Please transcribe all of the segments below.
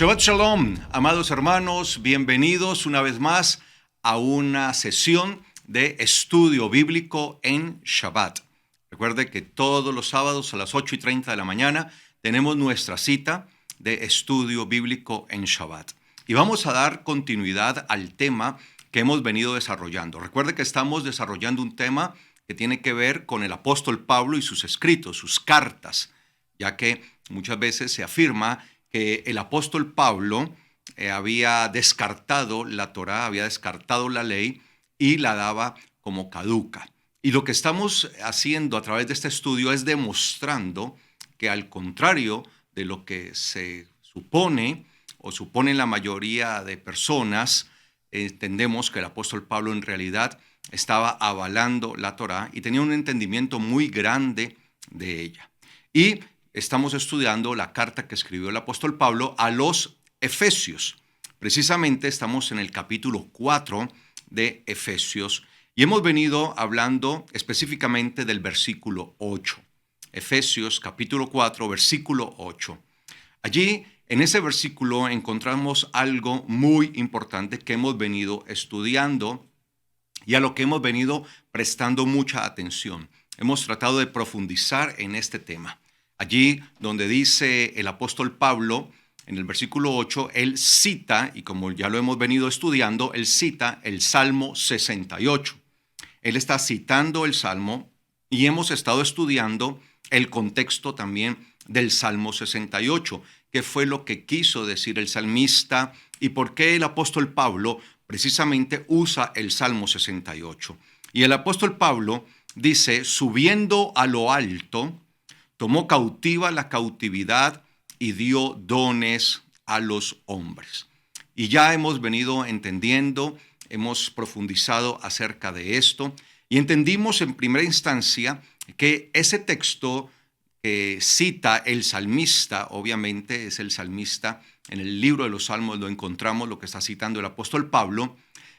Shabbat Shalom, amados hermanos, bienvenidos una vez más a una sesión de estudio bíblico en Shabbat. Recuerde que todos los sábados a las 8:30 de la mañana tenemos nuestra cita de estudio bíblico en Shabbat. Y vamos a dar continuidad al tema que hemos venido desarrollando. Recuerde que estamos desarrollando un tema que tiene que ver con el apóstol Pablo y sus escritos, sus cartas, ya que muchas veces se afirma que el apóstol Pablo había descartado la Torá, había descartado la ley y la daba como caduca. Y lo que estamos haciendo a través de este estudio es demostrando que al contrario de lo que se supone o suponen la mayoría de personas, entendemos que el apóstol Pablo en realidad estaba avalando la Torá y tenía un entendimiento muy grande de ella. Y estamos estudiando la carta que escribió el apóstol Pablo a los Efesios. Precisamente estamos en el capítulo 4 de Efesios y hemos venido hablando específicamente del versículo 8. Efesios capítulo 4, versículo 8. Allí, en ese versículo, encontramos algo muy importante que hemos venido estudiando y a lo que hemos venido prestando mucha atención. Hemos tratado de profundizar en este tema. Allí donde dice el apóstol Pablo, en el versículo 8, él cita, y como ya lo hemos venido estudiando, él cita el Salmo 68. Él está citando el Salmo y hemos estado estudiando el contexto también del Salmo 68, qué fue lo que quiso decir el salmista y por qué el apóstol Pablo precisamente usa el Salmo 68. Y el apóstol Pablo dice, subiendo a lo alto, tomó cautiva la cautividad y dio dones a los hombres. Y ya hemos venido entendiendo, hemos profundizado acerca de esto y entendimos en primera instancia que ese texto que cita el salmista, obviamente es el salmista, en el libro de los Salmos lo encontramos, lo que está citando el apóstol Pablo,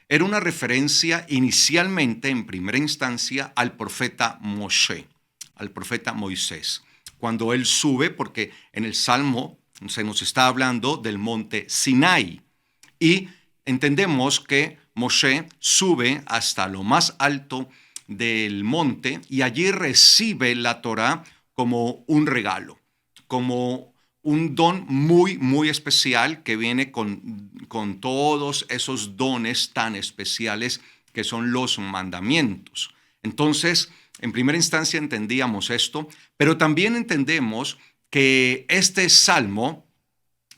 era una referencia inicialmente, en primera instancia, al profeta Moshe, al profeta Moisés. Cuando él sube, porque en el Salmo se nos está hablando del monte Sinai. Y entendemos que Moshe sube hasta lo más alto del monte y allí recibe la Torá como un regalo, como un don muy, muy especial que viene con todos esos dones tan especiales que son los mandamientos. Entonces, en primera instancia entendíamos esto, pero también entendemos que este salmo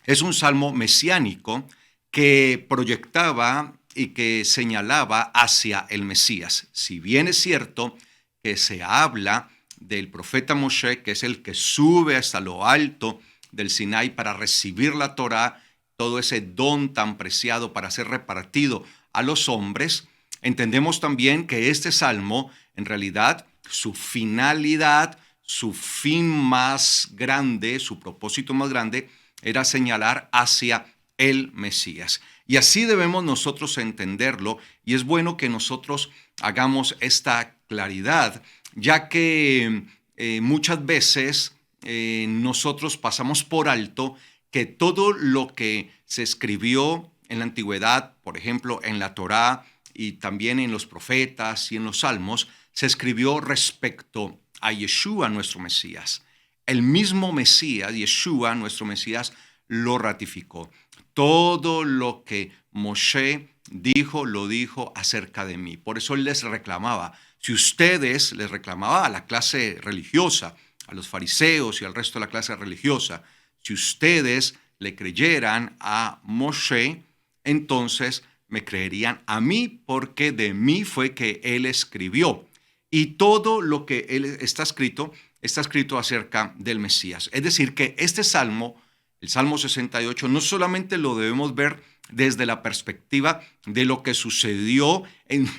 es un salmo mesiánico que proyectaba y que señalaba hacia el Mesías. Si bien es cierto que se habla del profeta Moshe, que es el que sube hasta lo alto del Sinai para recibir la Torá, todo ese don tan preciado para ser repartido a los hombres, entendemos también que este salmo, en realidad, su finalidad, su fin más grande, su propósito más grande, era señalar hacia el Mesías. Y así debemos nosotros entenderlo, y es bueno que nosotros hagamos esta claridad, ya que muchas veces nosotros pasamos por alto que todo lo que se escribió en la antigüedad, por ejemplo, en la Torá y también en los profetas y en los salmos, se escribió respecto a Yeshua, nuestro Mesías. El mismo Mesías, Yeshua, nuestro Mesías, lo ratificó. Todo lo que Moshe dijo, lo dijo acerca de mí. Por eso él les reclamaba. Si ustedes les reclamaba a la clase religiosa, a los fariseos y al resto de la clase religiosa, si ustedes le creyeran a Moshe, entonces me creerían a mí, porque de mí fue que él escribió. Y todo lo que él está escrito acerca del Mesías. Es decir, que este salmo, el Salmo 68, no solamente lo debemos ver desde la perspectiva de lo que sucedió en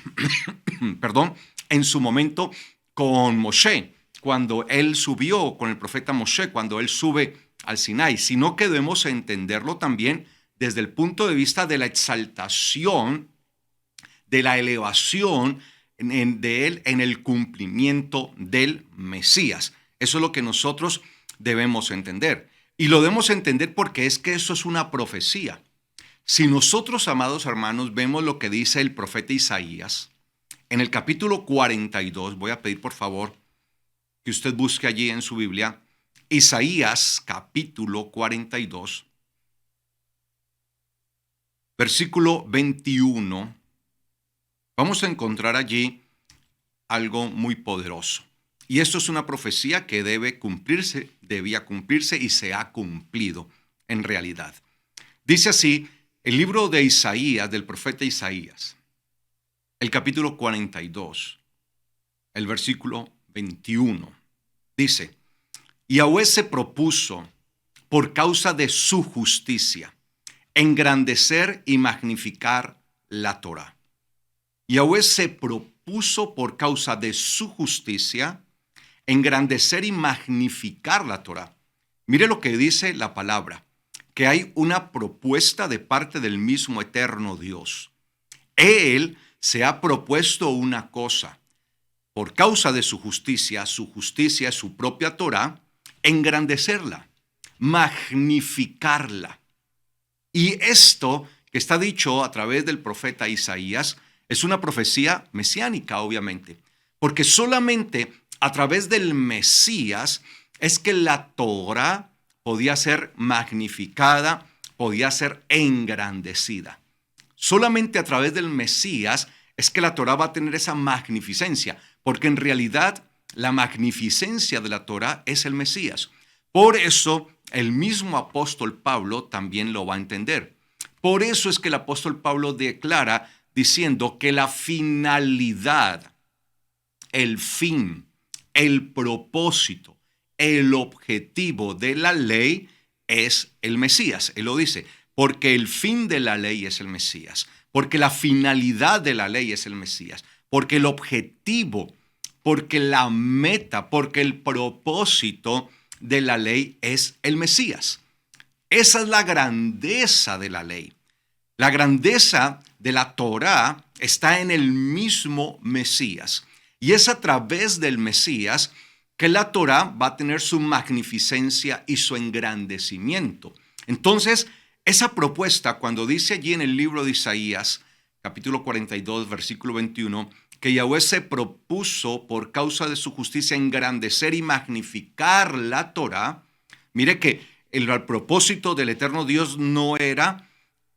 su momento con Moshe, cuando él subió, con el profeta Moshe, cuando él sube al Sinai, sino que debemos entenderlo también desde el punto de vista de la exaltación, de la elevación de él en el cumplimiento del Mesías. Eso es lo que nosotros debemos entender. Y lo debemos entender porque es que eso es una profecía. Si nosotros, amados hermanos, vemos lo que dice el profeta Isaías, en el capítulo 42, voy a pedir por favor que usted busque allí en su Biblia, Isaías capítulo 42, versículo 21, vamos a encontrar allí algo muy poderoso. Y esto es una profecía que debía cumplirse y se ha cumplido en realidad. Dice así el libro de Isaías, del profeta Isaías, el capítulo 42, el versículo 21. Dice, Yahweh se propuso, por causa de su justicia, engrandecer y magnificar la Torá. Yahweh se propuso, por causa de su justicia, engrandecer y magnificar la Torá. Mire lo que dice la palabra, que hay una propuesta de parte del mismo eterno Dios. Él se ha propuesto una cosa. Por causa de su justicia es su propia Torá, engrandecerla, magnificarla. Y esto que está dicho a través del profeta Isaías es una profecía mesiánica, obviamente, porque solamente a través del Mesías es que la Torá podía ser magnificada, podía ser engrandecida. Solamente a través del Mesías es que la Torá va a tener esa magnificencia, porque en realidad la magnificencia de la Torá es el Mesías. Por eso el mismo apóstol Pablo también lo va a entender. Por eso es que el apóstol Pablo declara diciendo que la finalidad, el fin, el propósito, el objetivo de la ley es el Mesías. Él lo dice, porque el fin de la ley es el Mesías, porque la finalidad de la ley es el Mesías, porque el objetivo, porque la meta, porque el propósito de la ley es el Mesías. Esa es la grandeza de la ley. La grandeza de la Torá está en el mismo Mesías. Y es a través del Mesías que la Torá va a tener su magnificencia y su engrandecimiento. Entonces, esa propuesta, cuando dice allí en el libro de Isaías, capítulo 42, versículo 21, que Yahweh se propuso por causa de su justicia engrandecer y magnificar la Torá, mire que el propósito del eterno Dios no era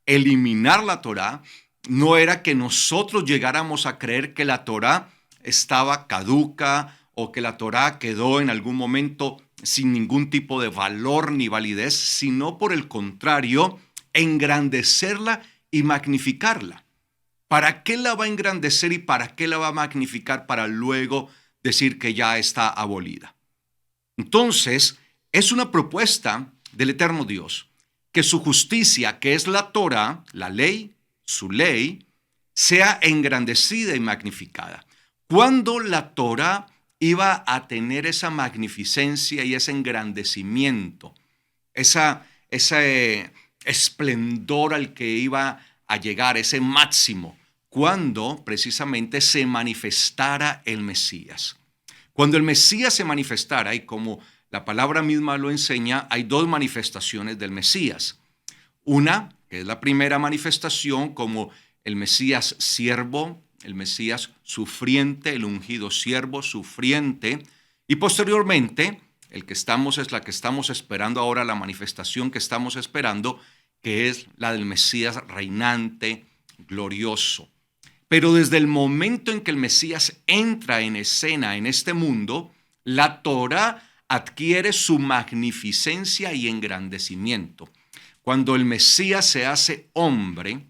eliminar la Torá, no era que nosotros llegáramos a creer que la Torá estaba caduca o que la Torá quedó en algún momento sin ningún tipo de valor ni validez, sino por el contrario, engrandecerla y magnificarla. ¿Para qué la va a engrandecer y para qué la va a magnificar para luego decir que ya está abolida? Entonces, es una propuesta del eterno Dios que su justicia, que es la Torá, la ley, su ley, sea engrandecida y magnificada. ¿Cuándo la Torá iba a tener esa magnificencia y ese engrandecimiento, ese esplendor al que iba a llegar, ese máximo? Cuando precisamente se manifestara el Mesías. Cuando el Mesías se manifestara, y como la palabra misma lo enseña, hay dos manifestaciones del Mesías. Una, que es la primera manifestación como el Mesías siervo, el Mesías sufriente, el ungido siervo sufriente, y posteriormente, es la que estamos esperando ahora, la manifestación que estamos esperando, que es la del Mesías reinante, glorioso. Pero desde el momento en que el Mesías entra en escena en este mundo, la Torá adquiere su magnificencia y engrandecimiento. Cuando el Mesías se hace hombre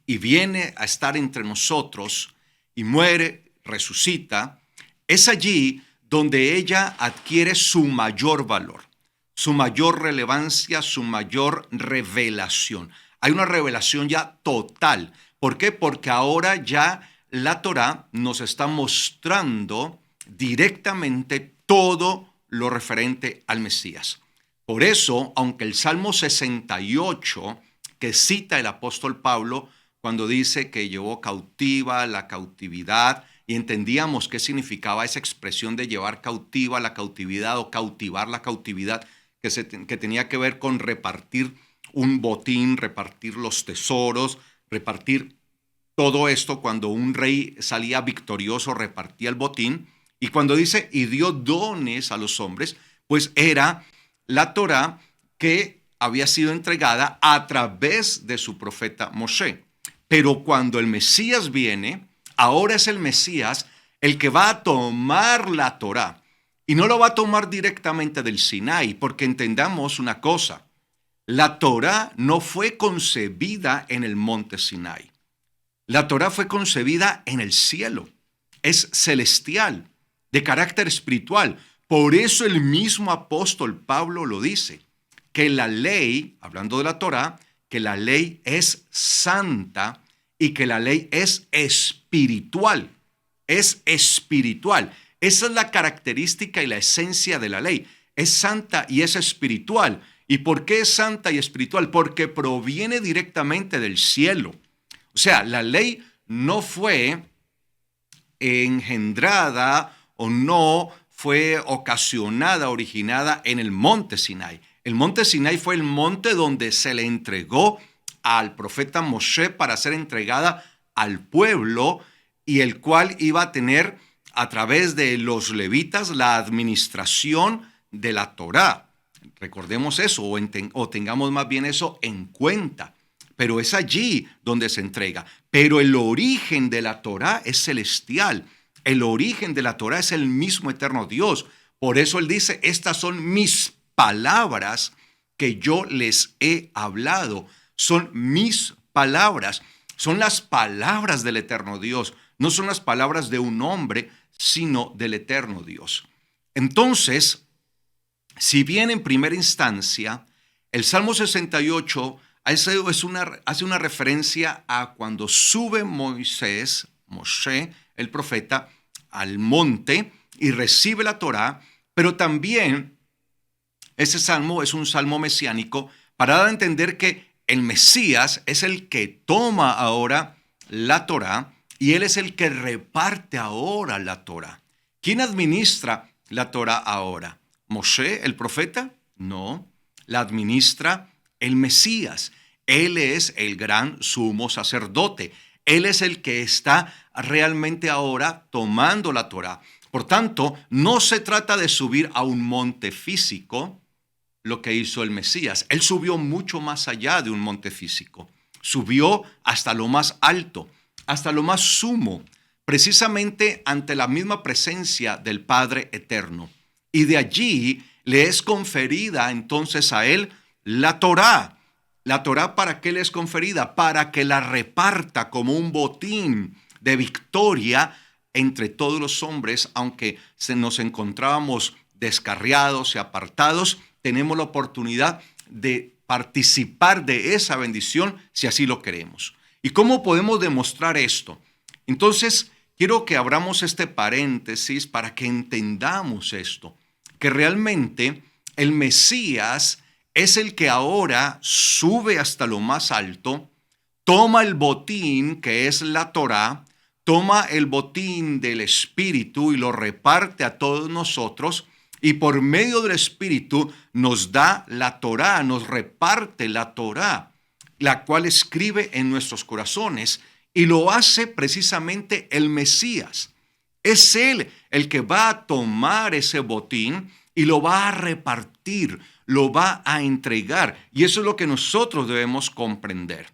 y viene a estar entre nosotros y muere, resucita, es allí donde ella adquiere su mayor valor, su mayor relevancia, su mayor revelación. Hay una revelación ya total. ¿Por qué? Porque ahora ya la Torá nos está mostrando directamente todo lo referente al Mesías. Por eso, aunque el Salmo 68, que cita el apóstol Pablo cuando dice que llevó cautiva la cautividad, y entendíamos qué significaba esa expresión de llevar cautiva la cautividad o cautivar la cautividad, que tenía que ver con repartir un botín, repartir los tesoros, repartir todo esto. Cuando un rey salía victorioso, repartía el botín. Y cuando dice, y dio dones a los hombres, pues era la Torá que había sido entregada a través de su profeta Moshe. Pero cuando el Mesías viene, ahora es el Mesías el que va a tomar la Torá. Y no lo va a tomar directamente del Sinaí, porque entendamos una cosa. La Torá no fue concebida en el monte Sinaí. La Torá fue concebida en el cielo. Es celestial, de carácter espiritual. Por eso el mismo apóstol Pablo lo dice, que la ley, hablando de la Torá, que la ley es santa y que la ley es espiritual. Es espiritual. Esa es la característica y la esencia de la ley. Es santa y es espiritual. ¿Y por qué es santa y espiritual? Porque proviene directamente del cielo. O sea, la ley no fue engendrada o no fue ocasionada, originada en el monte Sinai. El monte Sinai fue el monte donde se le entregó al profeta Moshe para ser entregada al pueblo, y el cual iba a tener a través de los levitas la administración de la Torá. Recordemos eso o tengamos más bien eso en cuenta. Pero es allí donde se entrega. Pero el origen de la Torá es celestial. El origen de la Torá es el mismo eterno Dios. Por eso él dice, estas son mis palabras que yo les he hablado. Son mis palabras. Son las palabras del eterno Dios. No son las palabras de un hombre, sino del eterno Dios. Entonces, si bien en primera instancia, el Salmo 68 hace una referencia a cuando sube Moshe, el profeta, al monte y recibe la Torá, pero también ese salmo es un salmo mesiánico para dar a entender que el Mesías es el que toma ahora la Torá y él es el que reparte ahora la Torá. ¿Quién administra la Torá ahora? ¿Moshe, el profeta? No, la administra el Mesías. Él es el gran sumo sacerdote. Él es el que está realmente ahora tomando la Torá. Por tanto, no se trata de subir a un monte físico, lo que hizo el Mesías. Él subió mucho más allá de un monte físico. Subió hasta lo más alto, hasta lo más sumo, precisamente ante la misma presencia del Padre Eterno. Y de allí le es conferida entonces a él la Torá. ¿La Torá para qué le es conferida? Para que la reparta como un botín de victoria entre todos los hombres, aunque nos encontrábamos descarriados y apartados, tenemos la oportunidad de participar de esa bendición si así lo queremos. ¿Y cómo podemos demostrar esto? Entonces, quiero que abramos este paréntesis para que entendamos esto, que realmente el Mesías es el que ahora sube hasta lo más alto, toma el botín que es la Torá, toma el botín del Espíritu y lo reparte a todos nosotros, y por medio del Espíritu nos da la Torá, nos reparte la Torá, la cual escribe en nuestros corazones, y lo hace precisamente el Mesías. Es Él el que va a tomar ese botín y lo va a repartir, lo va a entregar. Y eso es lo que nosotros debemos comprender.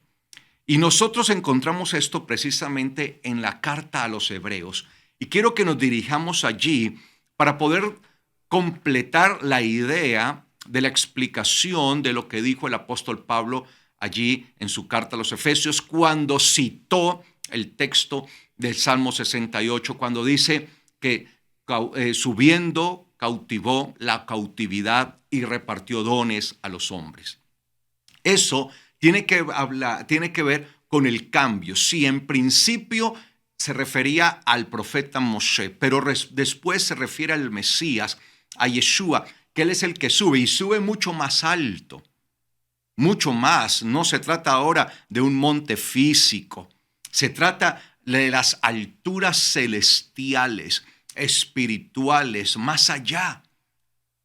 Y nosotros encontramos esto precisamente en la carta a los Hebreos. Y quiero que nos dirijamos allí para poder completar la idea de la explicación de lo que dijo el apóstol Pablo allí en su carta a los Efesios, cuando citó el texto del Salmo 68, cuando dice que subiendo cautivó la cautividad y repartió dones a los hombres. Eso tiene que ver con el cambio. Sí, en principio se refería al profeta Moshe, pero después se refiere al Mesías, a Yeshua, que él es el que sube y sube mucho más alto, mucho más. No se trata ahora de un monte físico, se trata de las alturas celestiales, espirituales, más allá.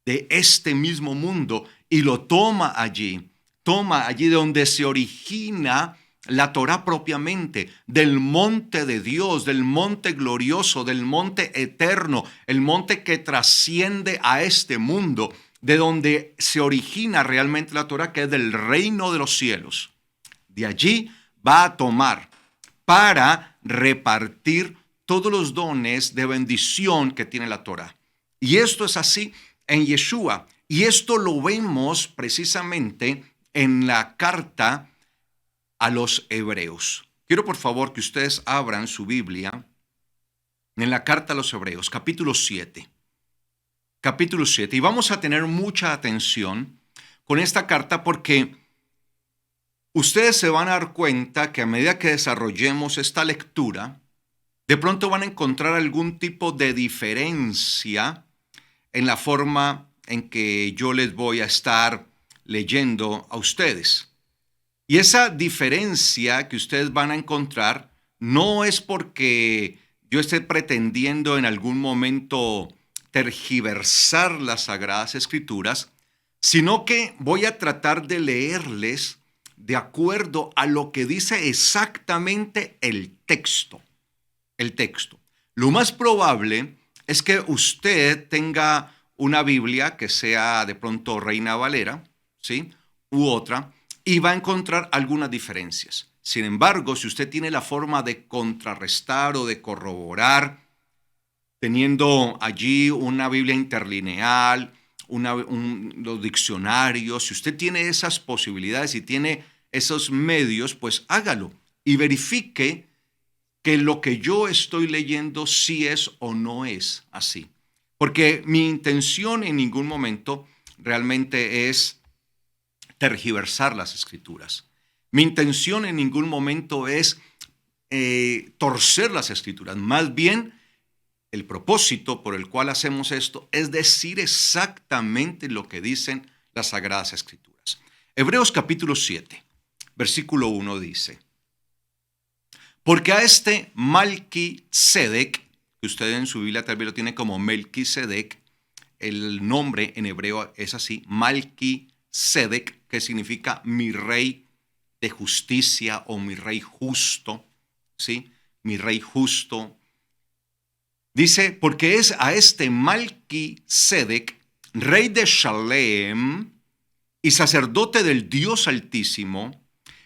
de este mismo mundo y lo toma allí donde se origina la Torá propiamente, del monte de Dios, del monte glorioso, del monte eterno, el monte que trasciende a este mundo, de donde se origina realmente la Torá, que es del reino de los cielos. De allí va a tomar para repartir todos los dones de bendición que tiene la Torá. Y esto es así en Yeshua. Y esto lo vemos precisamente en la carta a los Hebreos. Quiero por favor que ustedes abran su Biblia en la carta a los Hebreos, capítulo 7. Capítulo 7. Y vamos a tener mucha atención con esta carta porque ustedes se van a dar cuenta que a medida que desarrollemos esta lectura, de pronto van a encontrar algún tipo de diferencia en la forma en que yo les voy a estar leyendo a ustedes. Y esa diferencia que ustedes van a encontrar no es porque yo esté pretendiendo en algún momento tergiversar las Sagradas Escrituras, sino que voy a tratar de leerles de acuerdo a lo que dice exactamente el texto. El texto. Lo más probable es que usted tenga una Biblia que sea de pronto Reina Valera, ¿sí? U otra, y va a encontrar algunas diferencias. Sin embargo, si usted tiene la forma de contrarrestar o de corroborar, teniendo allí una Biblia interlineal, los diccionarios, si usted tiene esas posibilidades y tiene esos medios, pues hágalo y verifique que lo que yo estoy leyendo sí es o no es así. Porque mi intención en ningún momento realmente es tergiversar las Escrituras. Mi intención en ningún momento es torcer las Escrituras. Más bien, el propósito por el cual hacemos esto es decir exactamente lo que dicen las Sagradas Escrituras. Hebreos capítulo 7, versículo 1 dice: porque a este Malquisedec, que usted en su Biblia tal vez lo tiene como Melquisedec, el nombre en hebreo es así, Malquisedec, que significa mi rey de justicia o mi rey justo, ¿sí? Mi rey justo. Dice, porque es a este Malquisedec, rey de Shalem y sacerdote del Dios Altísimo,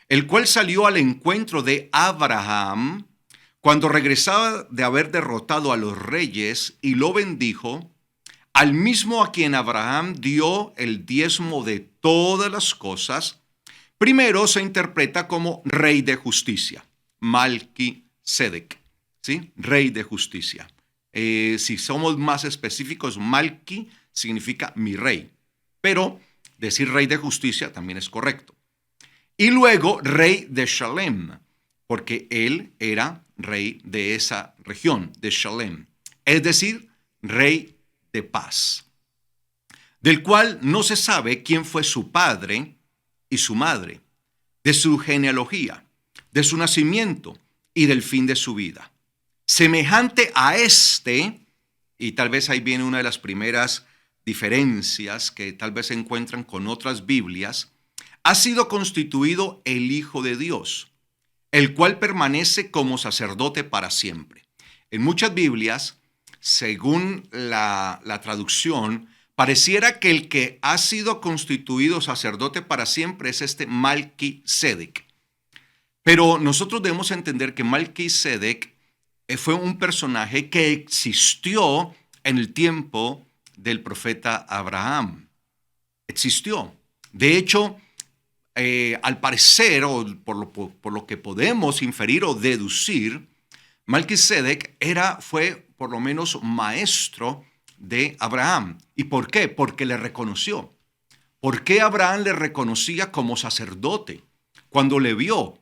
el cual salió al encuentro de Abraham cuando regresaba de haber derrotado a los reyes y lo bendijo, al mismo a quien Abraham dio el diezmo de todas las cosas. Primero se interpreta como rey de justicia, Malquisedec, ¿sí? Rey de justicia. Si somos más específicos, Malqui significa mi rey, pero decir rey de justicia también es correcto. Y luego rey de Shalem, porque él era rey de esa región, de Shalem, es decir, rey de paz, del cual no se sabe quién fue su padre y su madre, de su genealogía, de su nacimiento y del fin de su vida. Semejante a este, y tal vez ahí viene una de las primeras diferencias que tal vez se encuentran con otras Biblias, ha sido constituido el Hijo de Dios, el cual permanece como sacerdote para siempre. En muchas Biblias, según la traducción, pareciera que el que ha sido constituido sacerdote para siempre es este Malquisedec. Pero nosotros debemos entender que Malquisedec fue un personaje que existió en el tiempo del profeta Abraham. Existió. De hecho, al parecer, o por lo que podemos inferir o deducir, Malquisedec fue por lo menos maestro de Abraham. ¿Y por qué? Porque le reconoció. ¿Por qué Abraham le reconocía como sacerdote cuando le vio?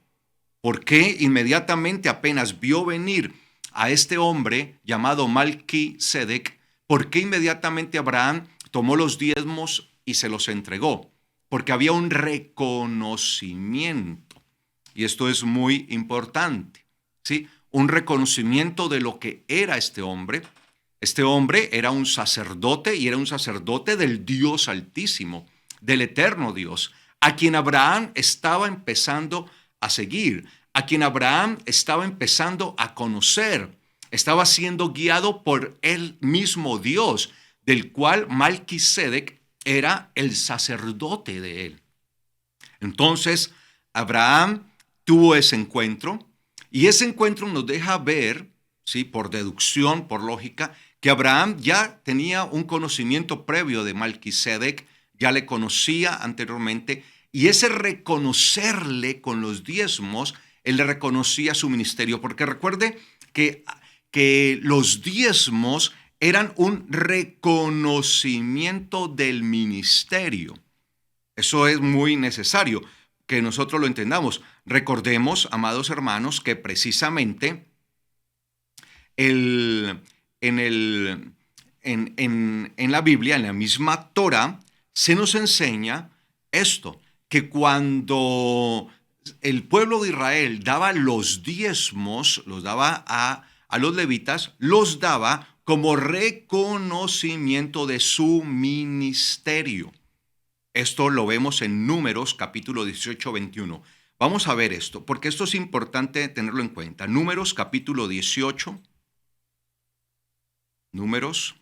¿Por qué inmediatamente apenas vio venir a este hombre llamado Malquisedec? ¿Por qué inmediatamente Abraham tomó los diezmos y se los entregó? Porque había un reconocimiento. Y esto es muy importante, ¿sí? Un reconocimiento de lo que era este hombre. Este hombre era un sacerdote y era un sacerdote del Dios Altísimo, del eterno Dios, a quien Abraham estaba empezando a seguir, a quien Abraham estaba empezando a conocer. Estaba siendo guiado por el mismo Dios, del cual Malquisedec era el sacerdote de él. Entonces, Abraham tuvo ese encuentro y ese encuentro nos deja ver, ¿sí?, por deducción, por lógica, que Abraham ya tenía un conocimiento previo de Malquisedec, ya le conocía anteriormente, y ese reconocerle con los diezmos, él le reconocía su ministerio, porque recuerde que los diezmos eran un reconocimiento del ministerio. Eso es muy necesario que nosotros lo entendamos. Recordemos, amados hermanos, que precisamente en la Biblia, en la misma Torah, se nos enseña esto, que cuando el pueblo de Israel daba los diezmos, los daba a los levitas, los daba como reconocimiento de su ministerio. Esto lo vemos en Números capítulo 18, 21. Vamos a ver esto, porque esto es importante tenerlo en cuenta. Números capítulo 18. Números.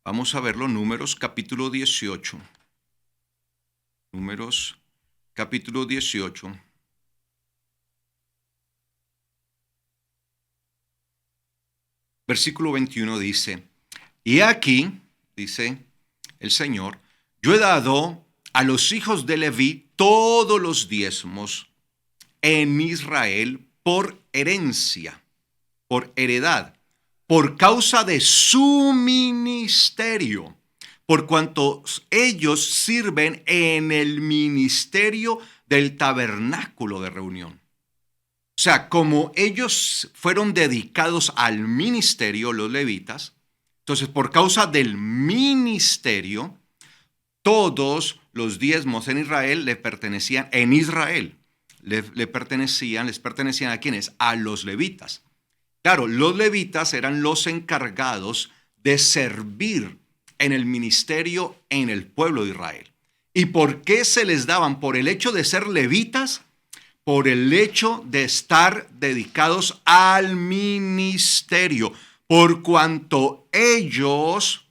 Vamos a verlo, Números capítulo 18. Números capítulo 18. Versículo 21 dice, y aquí, dice el Señor, yo he dado a los hijos de Leví todos los diezmos en Israel por herencia, por heredad, por causa de su ministerio, por cuanto ellos sirven en el ministerio del tabernáculo de reunión. O sea, como ellos fueron dedicados al ministerio, los levitas, entonces por causa del ministerio, todos los diezmos en Israel les pertenecían ¿a quiénes? A los levitas. Claro, los levitas eran los encargados de servir en el ministerio en el pueblo de Israel. ¿Y por qué se les daban? Por el hecho de ser levitas, por el hecho de estar dedicados al ministerio, por cuanto ellos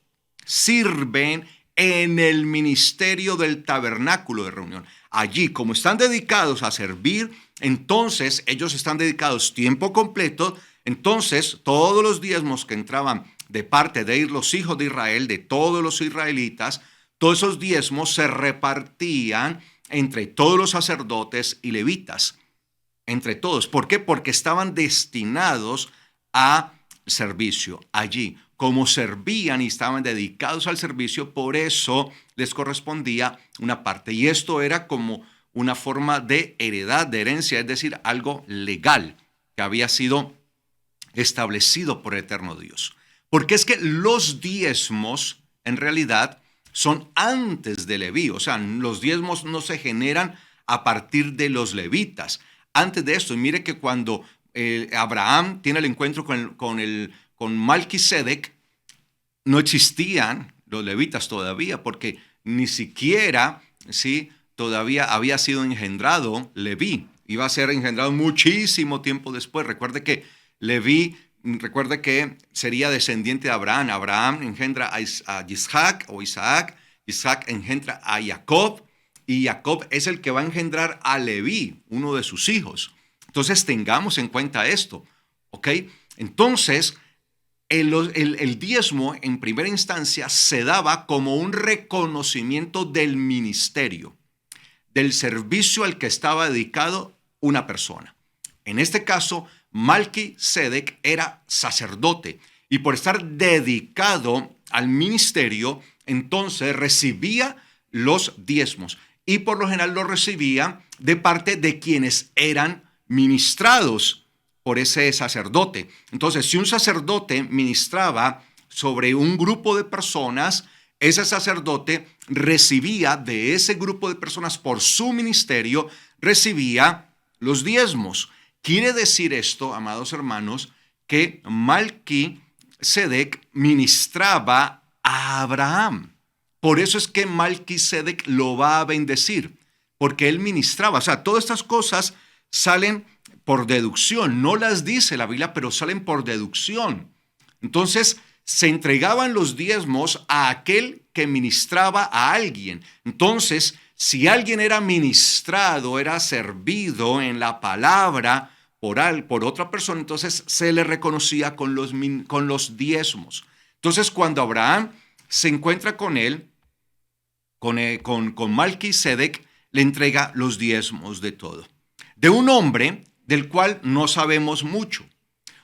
sirven en el ministerio del tabernáculo de reunión. Allí, como están dedicados a servir, entonces ellos están dedicados tiempo completo. Entonces, todos los diezmos que entraban de parte de los hijos de Israel, de todos los israelitas, todos esos diezmos se repartían entre todos los sacerdotes y levitas, entre todos. ¿Por qué? Porque estaban destinados a servicio allí. Como servían y estaban dedicados al servicio, por eso les correspondía una parte. Y esto era como una forma de heredad, de herencia, es decir, algo legal que había sido establecido por el eterno Dios. Porque es que los diezmos, en realidad, son antes de Leví. O sea, los diezmos no se generan a partir de los levitas. Antes de esto, y mire que cuando Abraham tiene el encuentro con Malquisedec, no existían los levitas todavía, porque ni siquiera, ¿sí?, todavía había sido engendrado Leví. Iba a ser engendrado muchísimo tiempo después. Recuerde que Leví, recuerde que sería descendiente de Abraham. Abraham engendra a Isaac o Isaac. Isaac engendra a Jacob. Y Jacob es el que va a engendrar a Leví, uno de sus hijos. Entonces tengamos en cuenta esto, ¿ok? Entonces, el diezmo en primera instancia se daba como un reconocimiento del ministerio, del servicio al que estaba dedicado una persona. En este caso, Malquisedec era sacerdote y por estar dedicado al ministerio, entonces recibía los diezmos y por lo general los recibía de parte de quienes eran ministrados por ese sacerdote. Entonces, si un sacerdote ministraba sobre un grupo de personas, ese sacerdote recibía de ese grupo de personas por su ministerio, recibía los diezmos. Quiere decir esto, amados hermanos, que Malquisedec ministraba a Abraham. Por eso es que Malquisedec lo va a bendecir, porque él ministraba. O sea, todas estas cosas salen por deducción. No las dice la Biblia, pero salen por deducción. Entonces, se entregaban los diezmos a aquel que ministraba a alguien. Entonces, si alguien era ministrado, era servido en la palabra por otra persona, entonces se le reconocía con los diezmos. Entonces, cuando Abraham se encuentra con él, con Malquisedec, le entrega los diezmos de todo. De un hombre del cual no sabemos mucho.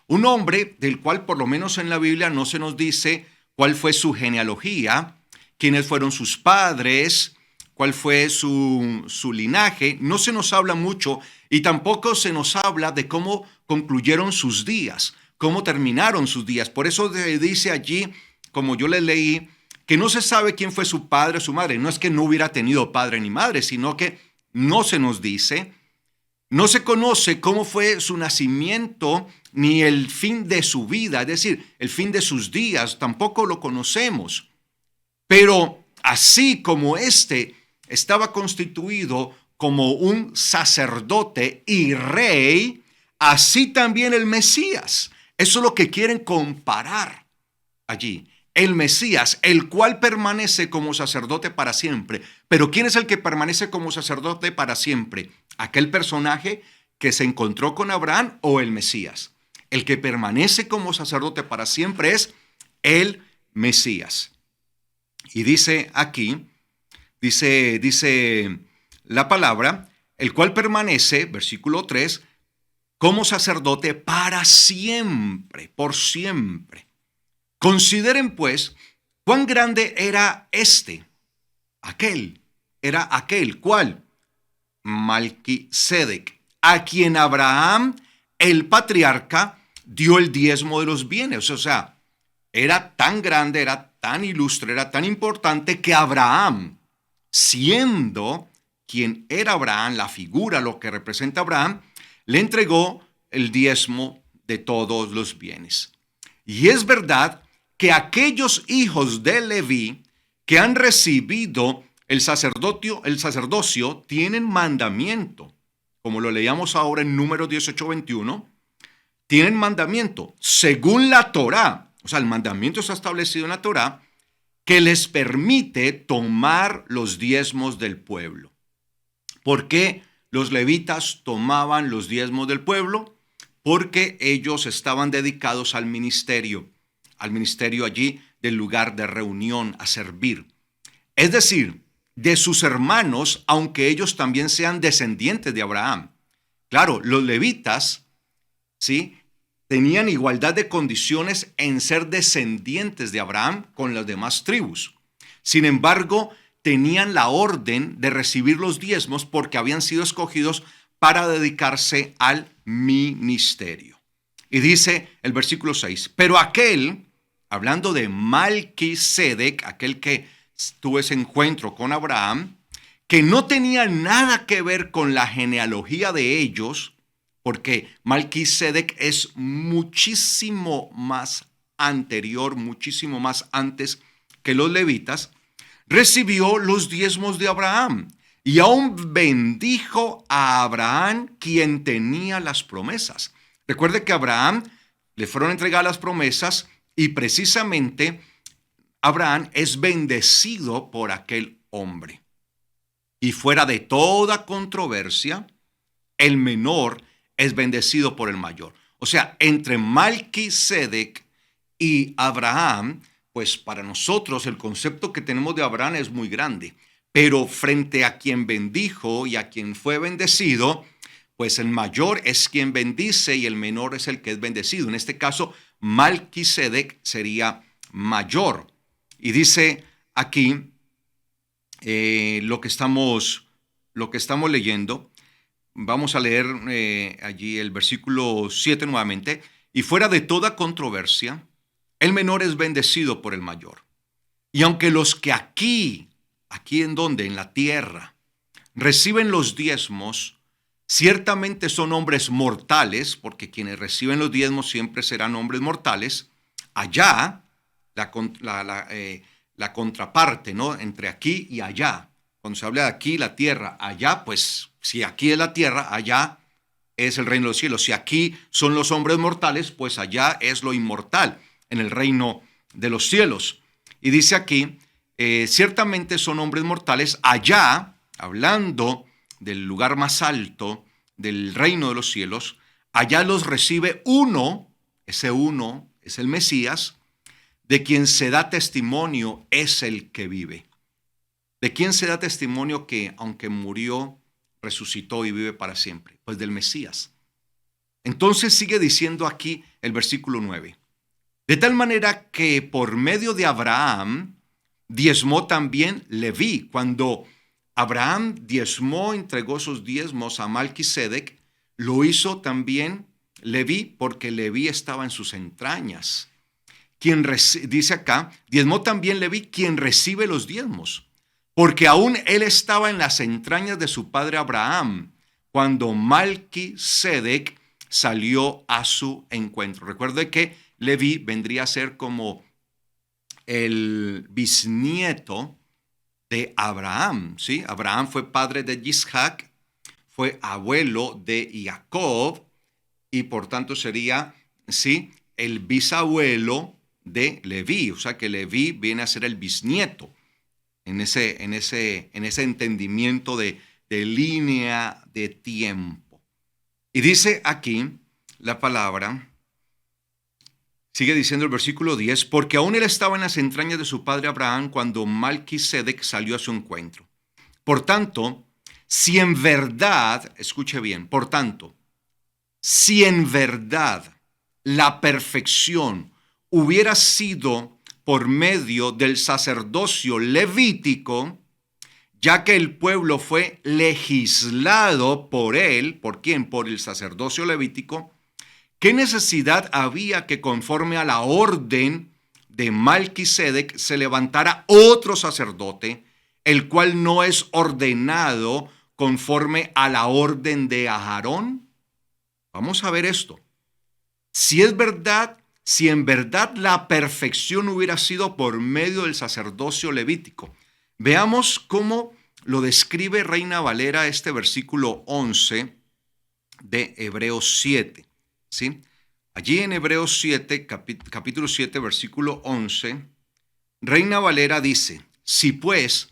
Un hombre del cual por lo menos en la Biblia no se nos dice cuál fue su genealogía, quiénes fueron sus padres, cuál fue su linaje. No se nos habla mucho y tampoco se nos habla de cómo concluyeron sus días, cómo terminaron sus días. Por eso dice allí, como yo le leí, que no se sabe quién fue su padre o su madre. No es que no hubiera tenido padre ni madre, sino que no se nos dice. No se conoce cómo fue su nacimiento ni el fin de su vida, es decir, el fin de sus días, tampoco lo conocemos. Pero así como éste estaba constituido como un sacerdote y rey, así también el Mesías. Eso es lo que quieren comparar allí. El Mesías, el cual permanece como sacerdote para siempre. Pero ¿quién es el que permanece como sacerdote para siempre? ¿Aquel personaje que se encontró con Abraham o el Mesías? El que permanece como sacerdote para siempre es el Mesías. Y dice aquí, dice la palabra, el cual permanece, versículo 3, como sacerdote para siempre, por siempre. Consideren pues cuán grande era aquel, ¿cuál? Malquisedec, a quien Abraham, el patriarca, dio el diezmo de los bienes. O sea, era tan grande, era tan ilustre, era tan importante que Abraham, siendo quien era Abraham, la figura, lo que representa Abraham, le entregó el diezmo de todos los bienes. Y es verdad que aquellos hijos de Leví que han recibido el sacerdocio tienen mandamiento, como lo leíamos ahora en Números 18:21, tienen mandamiento según la Torá. O sea, el mandamiento está establecido en la Torá que les permite tomar los diezmos del pueblo. ¿Por qué los levitas tomaban los diezmos del pueblo? Porque ellos estaban dedicados al ministerio allí del lugar de reunión, a servir. Es decir, de sus hermanos, aunque ellos también sean descendientes de Abraham. Claro, los levitas, ¿sí?, tenían igualdad de condiciones en ser descendientes de Abraham con las demás tribus. Sin embargo, tenían la orden de recibir los diezmos porque habían sido escogidos para dedicarse al ministerio. Y dice el versículo 6, pero aquel, hablando de Malquisedec, aquel que tuvo ese encuentro con Abraham, que no tenía nada que ver con la genealogía de ellos, porque Malquisedec es muchísimo más anterior, muchísimo más antes que los levitas, recibió los diezmos de Abraham y aún bendijo a Abraham, quien tenía las promesas. Recuerde que a Abraham le fueron entregadas las promesas y precisamente Abraham es bendecido por aquel hombre. Y fuera de toda controversia, el menor es bendecido por el mayor. O sea, entre Malquisedec y Abraham, pues para nosotros el concepto que tenemos de Abraham es muy grande. Pero frente a quien bendijo y a quien fue bendecido, pues el mayor es quien bendice y el menor es el que es bendecido. En este caso, Malquisedec sería mayor. Y dice aquí lo que estamos leyendo. Vamos a leer allí el versículo 7 nuevamente. Y fuera de toda controversia, el menor es bendecido por el mayor. Y aunque los que aquí en donde, en la tierra, reciben los diezmos, Ciertamente son hombres mortales, porque quienes reciben los diezmos siempre serán hombres mortales. Allá, la contraparte, ¿no? Entre aquí y allá. Cuando se habla de aquí, la tierra, allá, pues si aquí es la tierra, allá es el reino de los cielos. Si aquí son los hombres mortales, pues allá es lo inmortal, en el reino de los cielos. Y dice aquí, ciertamente son hombres mortales, allá, hablando del lugar más alto, del reino de los cielos, allá los recibe uno, ese uno es el Mesías, de quien se da testimonio es el que vive. ¿De quién se da testimonio que aunque murió, resucitó y vive para siempre? Pues del Mesías. Entonces sigue diciendo aquí el versículo 9. De tal manera que por medio de Abraham diezmó también Leví. Cuando Abraham diezmó, entregó sus diezmos a Malquisedec, lo hizo también Leví, porque Leví estaba en sus entrañas. Dice acá, diezmó también Leví, quien recibe los diezmos, porque aún él estaba en las entrañas de su padre Abraham, cuando Malquisedec salió a su encuentro. Recuerde que Leví vendría a ser como el bisnieto de Abraham, ¿sí? Abraham fue padre de Isaac, fue abuelo de Jacob y por tanto sería, ¿sí?, el bisabuelo de Leví. O sea que Leví viene a ser el bisnieto en ese entendimiento de línea de tiempo. Y dice aquí la palabra, sigue diciendo el versículo 10, porque aún él estaba en las entrañas de su padre Abraham cuando Malquisedec salió a su encuentro. Por tanto, si en verdad, escuche bien, por tanto, si en verdad la perfección hubiera sido por medio del sacerdocio levítico, ya que el pueblo fue legislado por él, ¿por quién? Por el sacerdocio levítico, ¿qué necesidad había que conforme a la orden de Malquisedec se levantara otro sacerdote, el cual no es ordenado conforme a la orden de Aarón? Vamos a ver esto. Si es verdad, si en verdad la perfección hubiera sido por medio del sacerdocio levítico. Veamos cómo lo describe Reina Valera este versículo 11 de Hebreos 7. ¿Sí? Allí en Hebreos 7, capítulo 7, versículo 11, Reina Valera dice, si pues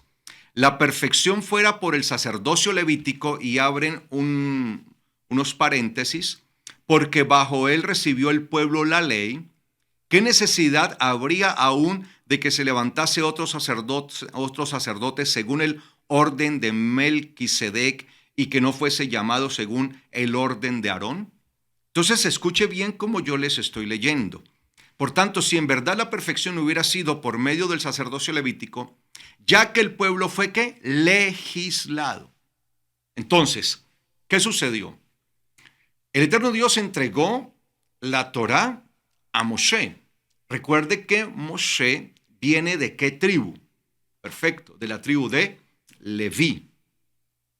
la perfección fuera por el sacerdocio levítico, y abren unos paréntesis, porque bajo él recibió el pueblo la ley, ¿qué necesidad habría aún de que se levantase otro sacerdote según el orden de Melquisedec y que no fuese llamado según el orden de Aarón? Entonces escuche bien como yo les estoy leyendo. Por tanto, si en verdad la perfección hubiera sido por medio del sacerdocio levítico, ya que el pueblo fue ¿qué? Legislado. Entonces, ¿qué sucedió? El eterno Dios entregó la Torá a Moshe. Recuerde que Moshe viene ¿de qué tribu? Perfecto, de la tribu de Leví.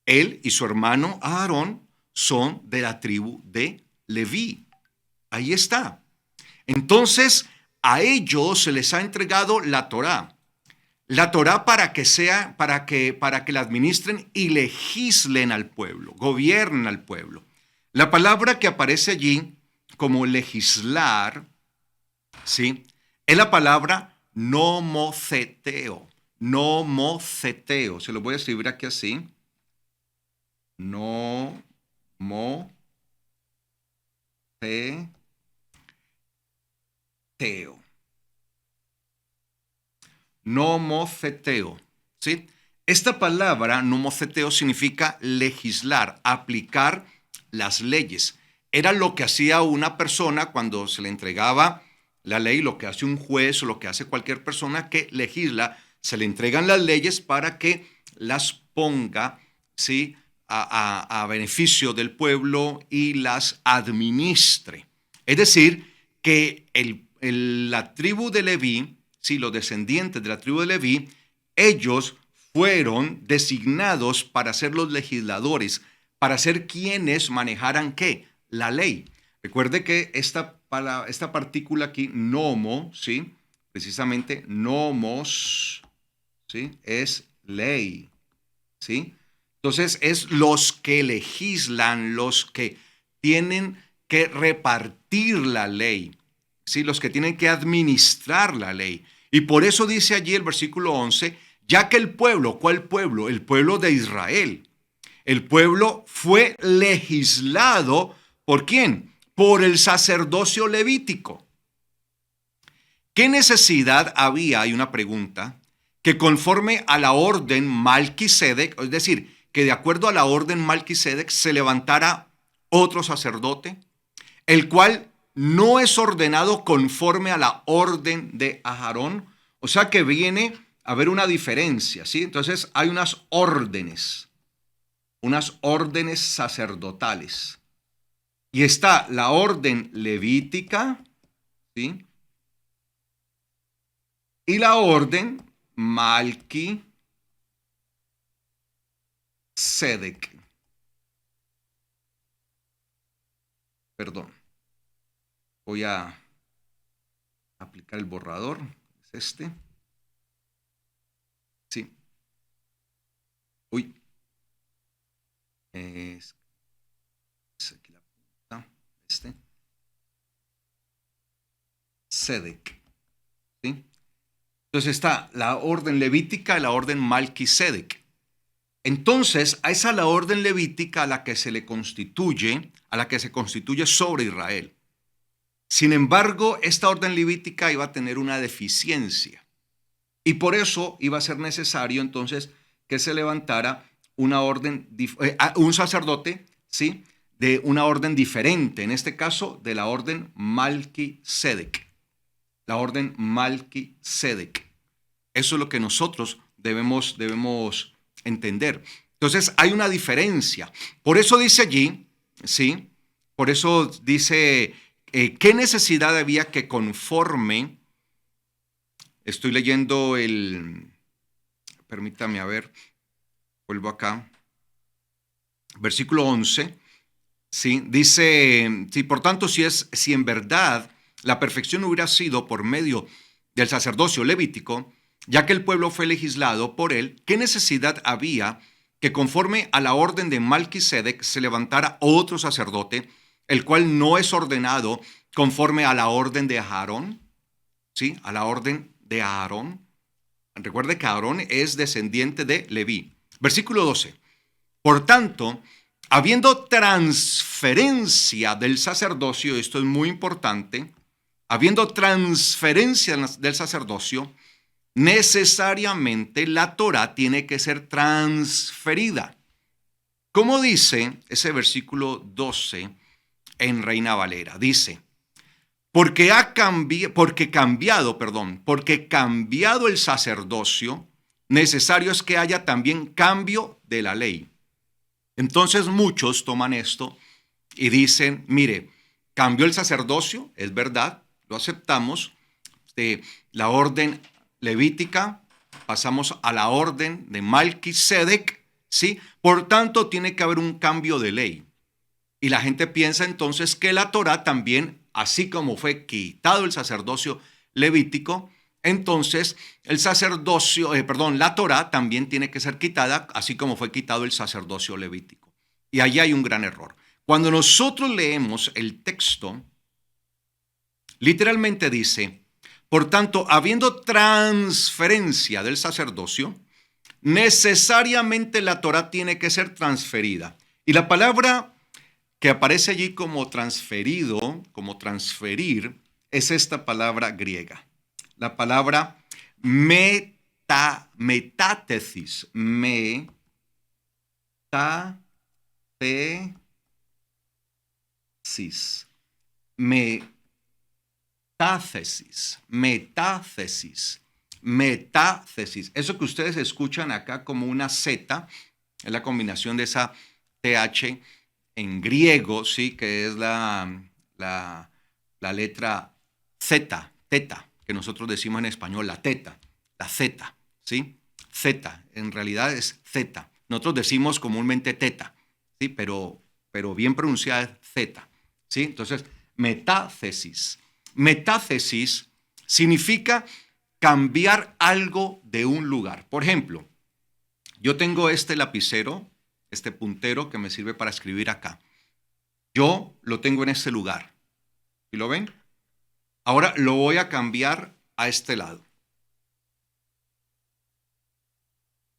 Él y su hermano Aarón son de la tribu de Leví. Ahí está. Entonces, a ellos se les ha entregado la Torá. La Torá para que la administren y legislen al pueblo, gobiernen al pueblo. La palabra que aparece allí como legislar, ¿sí?, es la palabra nomoceteo. Nomoceteo. Se lo voy a escribir aquí así. Nomoceteo. Nomoceteo, ¿sí? Esta palabra, nomoceteo, significa legislar, aplicar las leyes. Era lo que hacía una persona cuando se le entregaba la ley, lo que hace un juez o lo que hace cualquier persona que legisla, se le entregan las leyes para que las ponga, ¿sí?, a beneficio del pueblo y las administre. Es decir, que la tribu de Leví, sí, los descendientes de la tribu de Leví, ellos fueron designados para ser los legisladores, para ser quienes manejaran ¿qué? La ley. Recuerde que esta partícula aquí, nomo, ¿sí? Precisamente nomos, ¿sí? Es ley, ¿sí? Entonces es los que legislan, los que tienen que repartir la ley, ¿sí? Los que tienen que administrar la ley. Y por eso dice allí el versículo 11, ya que el pueblo, ¿cuál pueblo? El pueblo de Israel. El pueblo fue legislado, ¿por quién? Por el sacerdocio levítico. ¿Qué necesidad había? Hay una pregunta, que conforme a la orden Malquisedec, es decir, que de acuerdo a la orden Malquisedec se levantara otro sacerdote, el cual no es ordenado conforme a la orden de Aarón, o sea que viene a haber una diferencia, ¿sí? Entonces hay unas órdenes sacerdotales. Y está la orden levítica, ¿sí? Y la orden Malquisedec. Perdón. Voy a aplicar el borrador. Es este. Sí. Uy. Es aquí la punta. Este. Sedec. ¿Sí? Entonces está la orden levítica y la orden Malquisedec. Entonces, a esa la orden levítica a la que se le constituye, a la que se constituye sobre Israel. Sin embargo, esta orden levítica iba a tener una deficiencia y por eso iba a ser necesario entonces que se levantara una orden, un sacerdote, ¿sí? De una orden diferente, en este caso de la orden Malquisedec. La orden Malquisedec. Eso es lo que nosotros debemos entender. Entonces hay una diferencia. Por eso dice allí, ¿sí? Por eso dice, ¿qué necesidad había que conforme? Estoy leyendo permítame a ver, vuelvo acá. Versículo 11, ¿sí? Dice, sí, por tanto, si en verdad la perfección hubiera sido por medio del sacerdocio levítico, ya que el pueblo fue legislado por él, ¿qué necesidad había que conforme a la orden de Malquisedec se levantara otro sacerdote, el cual no es ordenado conforme a la orden de Aarón? ¿Sí? A la orden de Aarón. Recuerde que Aarón es descendiente de Leví. Versículo 12. Por tanto, habiendo transferencia del sacerdocio, esto es muy importante, habiendo transferencia del sacerdocio, necesariamente la Torá tiene que ser transferida. ¿Cómo dice ese versículo 12 en Reina Valera? Dice, porque cambiado el sacerdocio, necesario es que haya también cambio de la ley. Entonces muchos toman esto y dicen, mire, cambió el sacerdocio, es verdad, lo aceptamos, de la orden levítica, pasamos a la orden de Malquisedec, ¿sí? Por tanto, tiene que haber un cambio de ley. Y la gente piensa entonces que la Torá también, así como fue quitado el sacerdocio levítico, entonces la Torá también tiene que ser quitada, así como fue quitado el sacerdocio levítico. Y allí hay un gran error. Cuando nosotros leemos el texto, literalmente dice, por tanto, habiendo transferencia del sacerdocio, necesariamente la Torá tiene que ser transferida. Y la palabra que aparece allí como transferido, como transferir, es esta palabra griega. La palabra metátesis. Metátesis. Metátesis. Eso que ustedes escuchan acá como una Z, es la combinación de esa TH en griego, sí, que es la letra Z, teta, que nosotros decimos en español, la teta, la Z, ¿sí? Z, en realidad es Z. Nosotros decimos comúnmente teta, ¿sí? Pero bien pronunciada es Z, ¿sí? Entonces, metátesis. Metátesis significa cambiar algo de un lugar. Por ejemplo, yo tengo este lapicero, este puntero que me sirve para escribir acá. Yo lo tengo en este lugar. ¿Y lo ven? Ahora lo voy a cambiar a este lado.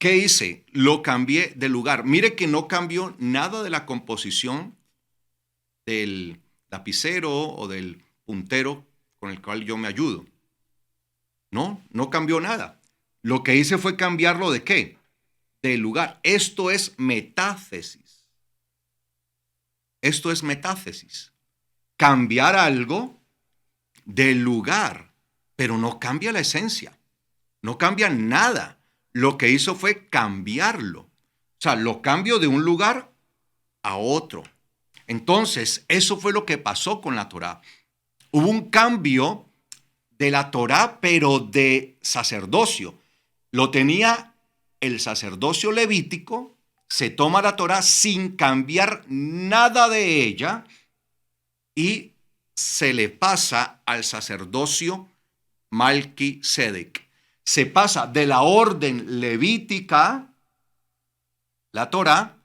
¿Qué hice? Lo cambié de lugar. Mire que no cambió nada de la composición del lapicero o del puntero con el cual yo me ayudo. No cambió nada. Lo que hice fue cambiarlo ¿de qué? De lugar. Esto es metátesis. Esto es metátesis. Cambiar algo del lugar, pero no cambia la esencia. No cambia nada. Lo que hizo fue cambiarlo. O sea, lo cambio de un lugar a otro. Entonces, eso fue lo que pasó con la Torá. Hubo un cambio de la Torá, pero de sacerdocio. Lo tenía el sacerdocio levítico, se toma la Torá sin cambiar nada de ella y se le pasa al sacerdocio Malquisedec. Se pasa de la orden levítica, la Torá,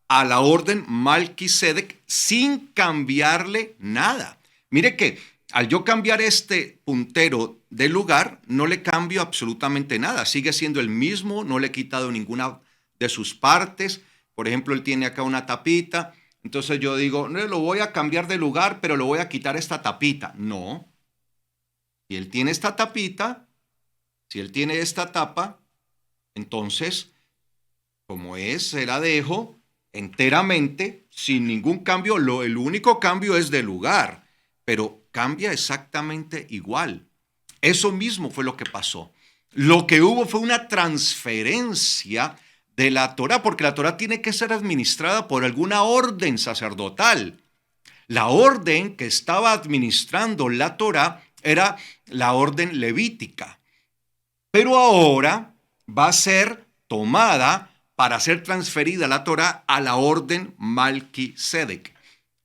a la orden Malquisedec sin cambiarle nada. Mire que al yo cambiar este puntero de lugar, no le cambio absolutamente nada. Sigue siendo el mismo, no le he quitado ninguna de sus partes. Por ejemplo, él tiene acá una tapita. Entonces yo digo, no, lo voy a cambiar de lugar, pero lo voy a quitar esta tapita. No. Si él tiene esta tapita, si él tiene esta tapa, entonces, como es, se la dejo enteramente, sin ningún cambio. El único cambio es de lugar, pero cambia exactamente igual. Eso mismo fue lo que pasó. Lo que hubo fue una transferencia de la Torá, porque la Torá tiene que ser administrada por alguna orden sacerdotal. La orden que estaba administrando la Torá era la orden levítica. Pero ahora va a ser tomada para ser transferida la Torá a la orden Malquisedec.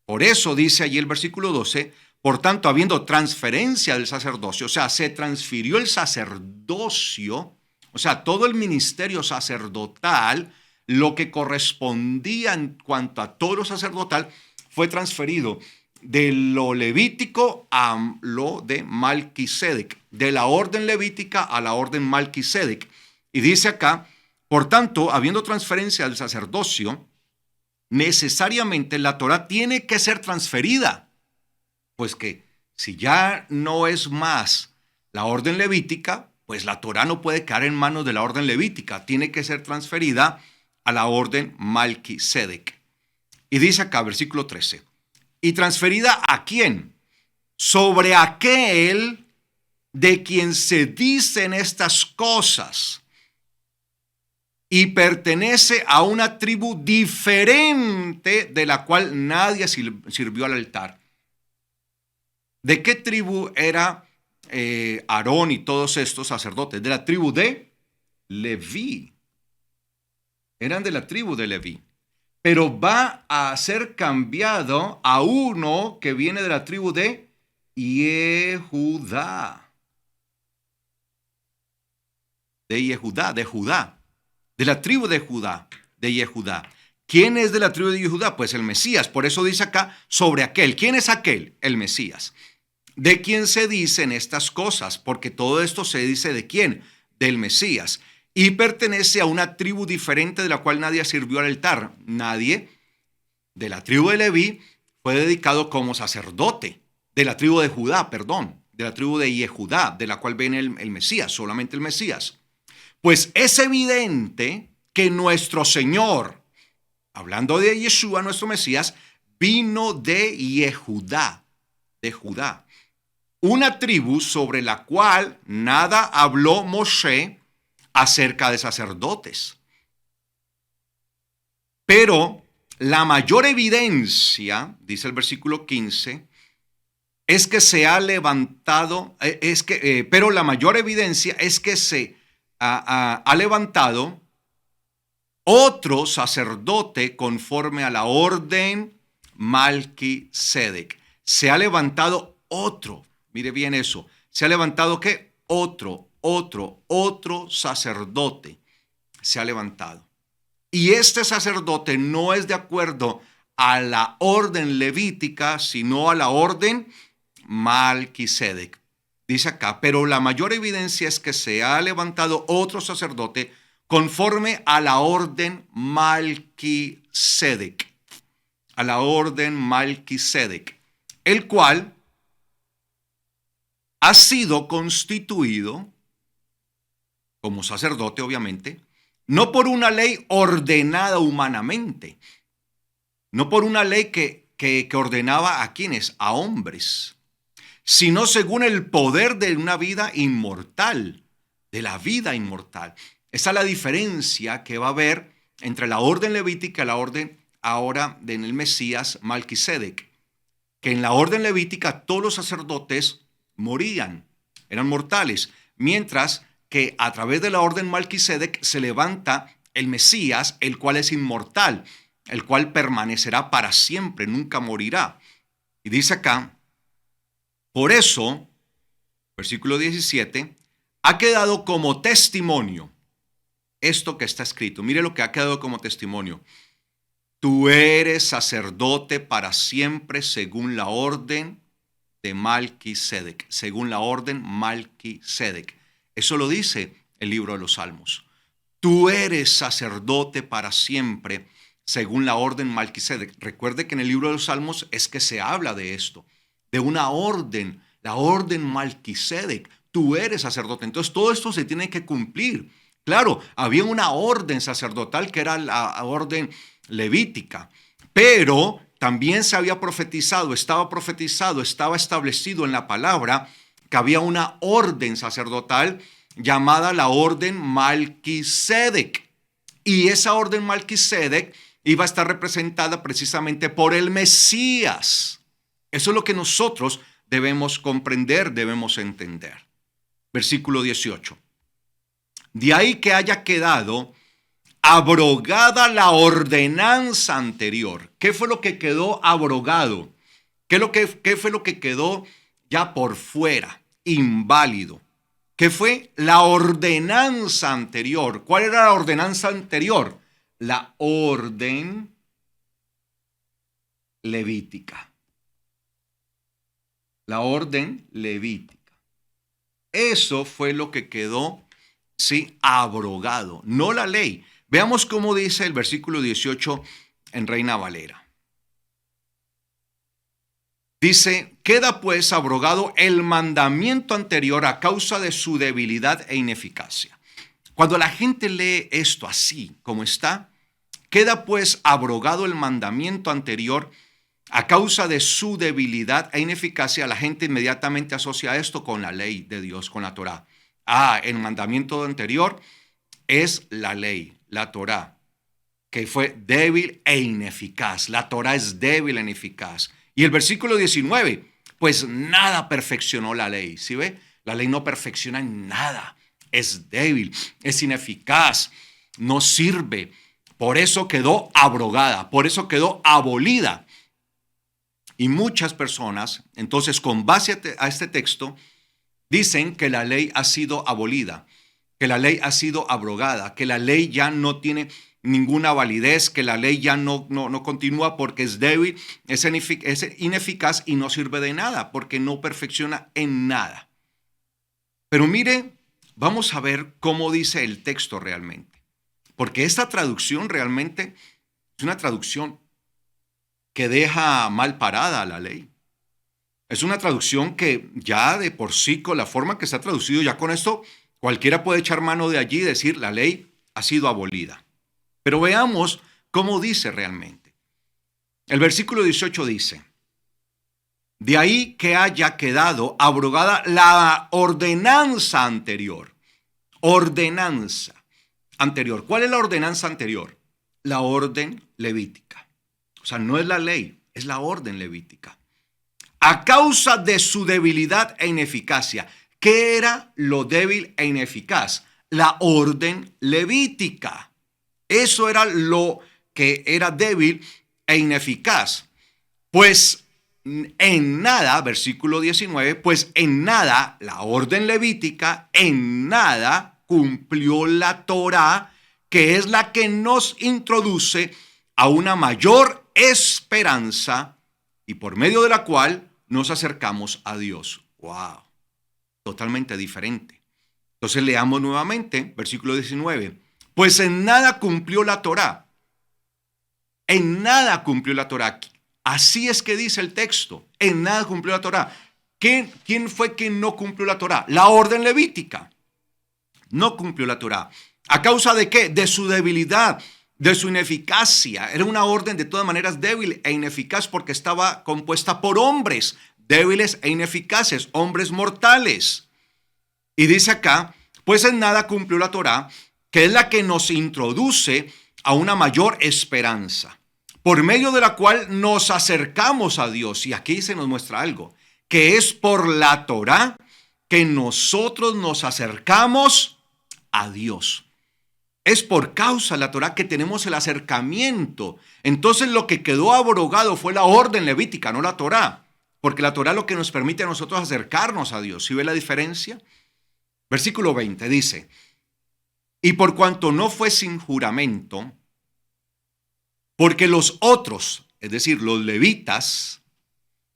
Por eso dice allí el versículo 12, por tanto, habiendo transferencia del sacerdocio, o sea, se transfirió el sacerdocio, o sea, todo el ministerio sacerdotal, lo que correspondía en cuanto a todo lo sacerdotal, fue transferido de lo levítico a lo de Malquisedec, de la orden levítica a la orden Malquisedec. Y dice acá, por tanto, habiendo transferencia del sacerdocio, necesariamente la Torá tiene que ser transferida. Pues que si ya no es más la orden levítica, pues la Torá no puede caer en manos de la orden levítica, tiene que ser transferida a la orden Malquisedec. Y dice acá, versículo 13, ¿y transferida a quién? Sobre aquel de quien se dicen estas cosas y pertenece a una tribu diferente de la cual nadie sirvió al altar. ¿De qué tribu era Aarón y todos estos sacerdotes? De la tribu de Leví. Eran de la tribu de Leví. Pero va a ser cambiado a uno que viene de la tribu de Yehudá. De Judá. De la tribu de Judá, de Yehudá. ¿Quién es de la tribu de Judá? Pues el Mesías. Por eso dice acá sobre aquel. ¿Quién es aquel? El Mesías. ¿De quién se dicen estas cosas? Porque todo esto se dice ¿de quién? Del Mesías. Y pertenece a una tribu diferente de la cual nadie sirvió al altar. Nadie de la tribu de Leví fue dedicado como sacerdote. De la tribu de Judá, perdón. De la tribu de Yehudá, de la cual viene el Mesías, solamente el Mesías. Pues es evidente que nuestro Señor, hablando de Yeshua, nuestro Mesías, vino de Yehudá, de Judá. Una tribu sobre la cual nada habló Moshe acerca de sacerdotes. Pero la mayor evidencia, dice el versículo 15, es que se ha levantado, pero la mayor evidencia es que se ha levantado otro sacerdote conforme a la orden Malquisedec. Se ha levantado otro, mire bien eso, se ha levantado ¿qué? Otro sacerdote se ha levantado. Y este sacerdote no es de acuerdo a la orden levítica, sino a la orden Malquisedec. Dice acá, pero la mayor evidencia es que se ha levantado otro sacerdote conforme a la orden Malquisedec. A la orden Malquisedec, el cual ha sido constituido como sacerdote, obviamente, no por una ley ordenada humanamente, no por una ley que ordenaba a quienes, a hombres, sino según el poder de una vida inmortal, de la vida inmortal. Esa es la diferencia que va a haber entre la orden levítica y la orden ahora en el Mesías Malquisedec, que en la orden levítica todos los sacerdotes morían, eran mortales, mientras que a través de la orden Malquisedec se levanta el Mesías, el cual es inmortal, el cual permanecerá para siempre, nunca morirá. Y dice acá, por eso, versículo 17, ha quedado como testimonio esto que está escrito. Mire lo que ha quedado como testimonio. Tú eres sacerdote para siempre según la orden de Malquisedec, según la orden Malquisedec. Eso lo dice el libro de los Salmos. Tú eres sacerdote para siempre según la orden Malquisedec. Recuerde que en el libro de los Salmos es que se habla de esto, de una orden, la orden Malquisedec. Tú eres sacerdote. Entonces todo esto se tiene que cumplir. Claro, había una orden sacerdotal que era la orden levítica, pero también se había profetizado, estaba establecido en la palabra que había una orden sacerdotal llamada la orden Malquisedec. Y esa orden Malquisedec iba a estar representada precisamente por el Mesías. Eso es lo que nosotros debemos comprender, debemos entender. Versículo 18. De ahí que haya quedado abrogada la ordenanza anterior. ¿Qué fue lo que quedó abrogado? ¿Qué fue lo que quedó ya por fuera, inválido? ¿Qué fue? La ordenanza anterior. ¿Cuál era la ordenanza anterior? La orden levítica. La orden levítica. Eso fue lo que quedó, sí, abrogado, no la ley. Veamos cómo dice el versículo 18 en Reina Valera. Dice, queda pues abrogado el mandamiento anterior a causa de su debilidad e ineficacia. Cuando la gente lee esto así como está, queda pues abrogado el mandamiento anterior a causa de su debilidad e ineficacia. La gente inmediatamente asocia esto con la ley de Dios, con la Torá. El mandamiento anterior es la ley, la Torá, que fue débil e ineficaz. La Torá es débil e ineficaz. Y el versículo 19, pues nada perfeccionó la ley. ¿Sí ve? La ley no perfecciona en nada. Es débil, es ineficaz, no sirve. Por eso quedó abrogada, por eso quedó abolida. Y muchas personas, entonces, con base a este texto, dicen que la ley ha sido abolida, que la ley ha sido abrogada, que la ley ya no tiene ninguna validez, que la ley ya no continúa porque es débil, es ineficaz y no sirve de nada, porque no perfecciona en nada. Pero mire, vamos a ver cómo dice el texto realmente, porque esta traducción realmente es una traducción que deja mal parada a la ley. Es una traducción que ya de por sí, con la forma que está traducido, ya con esto cualquiera puede echar mano de allí y decir la ley ha sido abolida. Pero veamos cómo dice realmente. El versículo 18 dice, de ahí que haya quedado abrogada la ordenanza anterior. Ordenanza anterior. ¿Cuál es la ordenanza anterior? La orden levítica. O sea, no es la ley, es la orden levítica. A causa de su debilidad e ineficacia. ¿Qué era lo débil e ineficaz? La orden levítica. Eso era lo que era débil e ineficaz. Pues en nada, versículo 19, pues en nada la orden levítica, en nada cumplió la Torá, que es la que nos introduce a una mayor esperanza y por medio de la cual nos acercamos a Dios. ¡Wow! Totalmente diferente. Entonces leamos nuevamente, versículo 19. Pues en nada cumplió la Torá. En nada cumplió la Torá. Así es que dice el texto. En nada cumplió la Torá. ¿Quién fue quien no cumplió la Torá? La orden levítica. No cumplió la Torá. ¿A causa de qué? De su debilidad, de su ineficacia. Era una orden de todas maneras débil e ineficaz porque estaba compuesta por hombres débiles e ineficaces, hombres mortales. Y dice acá, pues en nada cumplió la Torá, que es la que nos introduce a una mayor esperanza, por medio de la cual nos acercamos a Dios. Y aquí se nos muestra algo, que es por la Torá que nosotros nos acercamos a Dios. Es por causa de la Torá que tenemos el acercamiento. Entonces lo que quedó abrogado fue la orden levítica, no la Torá, porque la Torá es lo que nos permite a nosotros acercarnos a Dios. ¿Sí ve la diferencia? Versículo 20 dice, y por cuanto no fue sin juramento, porque los otros, es decir, los levitas,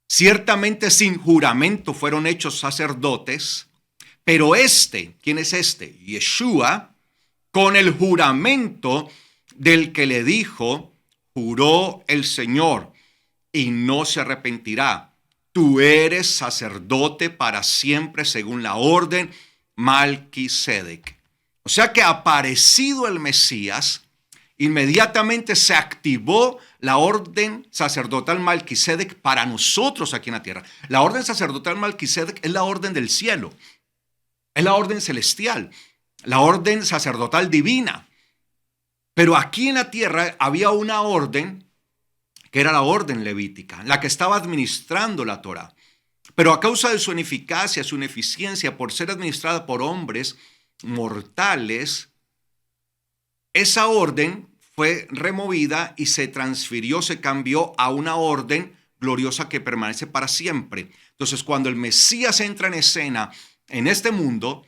ciertamente sin juramento fueron hechos sacerdotes, pero este, ¿quién es este? Yeshua, con el juramento del que le dijo, juró el Señor, y no se arrepentirá. Tú eres sacerdote para siempre según la orden Malquisedec. O sea que aparecido el Mesías, inmediatamente se activó la orden sacerdotal Malquisedec para nosotros aquí en la tierra. La orden sacerdotal Malquisedec es la orden del cielo, es la orden celestial, la orden sacerdotal divina. Pero aquí en la tierra había una orden que era la orden levítica, la que estaba administrando la Torá. Pero a causa de su ineficacia, su ineficiencia, por ser administrada por hombres mortales, esa orden fue removida y se transfirió, se cambió a una orden gloriosa que permanece para siempre. Entonces, cuando el Mesías entra en escena en este mundo,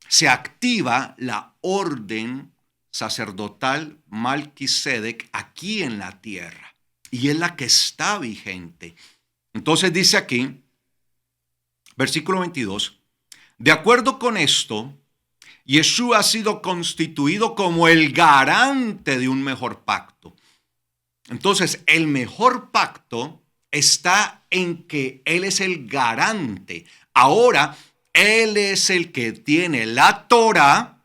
se activa la orden sacerdotal Malquisedec aquí en la tierra. Y es la que está vigente. Entonces dice aquí, versículo 22, de acuerdo con esto, Yeshua ha sido constituido como el garante de un mejor pacto. Entonces, el mejor pacto está en que Él es el garante. Ahora, Él es el que tiene la Torá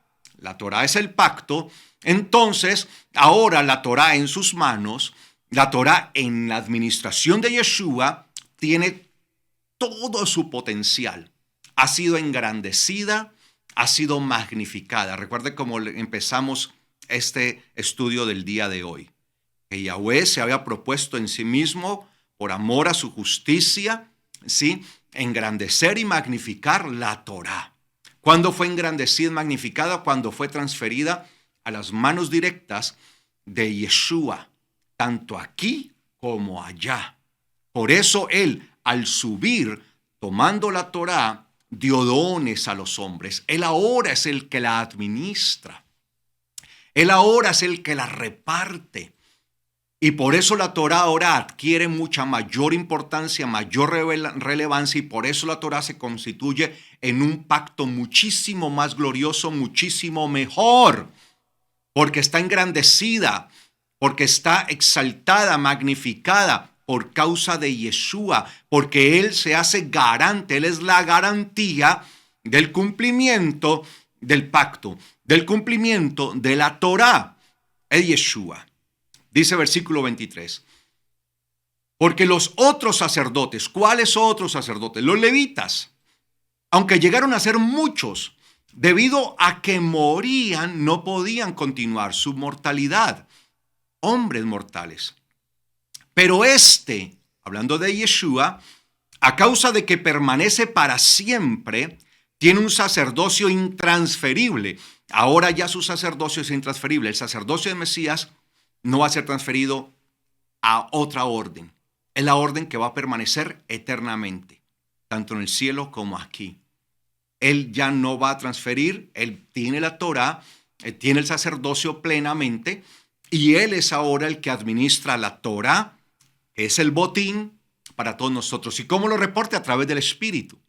es el pacto. Entonces, ahora la Torá en sus manos, la Torá en la administración de Yeshua, tiene todo su potencial. Ha sido engrandecida, ha sido magnificada. Recuerde cómo empezamos este estudio del día de hoy. Que Yahweh se había propuesto en sí mismo, por amor a su justicia, ¿sí?, engrandecer y magnificar la Torá. ¿Cuándo fue engrandecida y magnificada? Cuando fue transferida a las manos directas de Yeshua, tanto aquí como allá. Por eso Él, al subir, tomando la Torá, dio dones a los hombres. Él ahora es el que la administra. Él ahora es el que la reparte. Y por eso la Torá ahora adquiere mucha mayor importancia, mayor relevancia, y por eso la Torá se constituye en un pacto muchísimo más glorioso, muchísimo mejor, porque está engrandecida, porque está exaltada, magnificada por causa de Yeshua, porque Él se hace garante, Él es la garantía del cumplimiento del pacto, del cumplimiento de la Torá, es Yeshua. Dice versículo 23, porque los otros sacerdotes, ¿cuáles otros sacerdotes? Los levitas, aunque llegaron a ser muchos, debido a que morían, no podían continuar su mortalidad, hombres mortales. Pero hablando de Yeshua, a causa de que permanece para siempre, tiene un sacerdocio intransferible. Ahora ya su sacerdocio es intransferible. El sacerdocio del Mesías no va a ser transferido a otra orden. Es la orden que va a permanecer eternamente, tanto en el cielo como aquí. Él ya no va a transferir, él tiene la Torá, él tiene el sacerdocio plenamente, y él es ahora el que administra la Torá, que es el botín para todos nosotros. ¿Y cómo lo reparte? A través del Espíritu.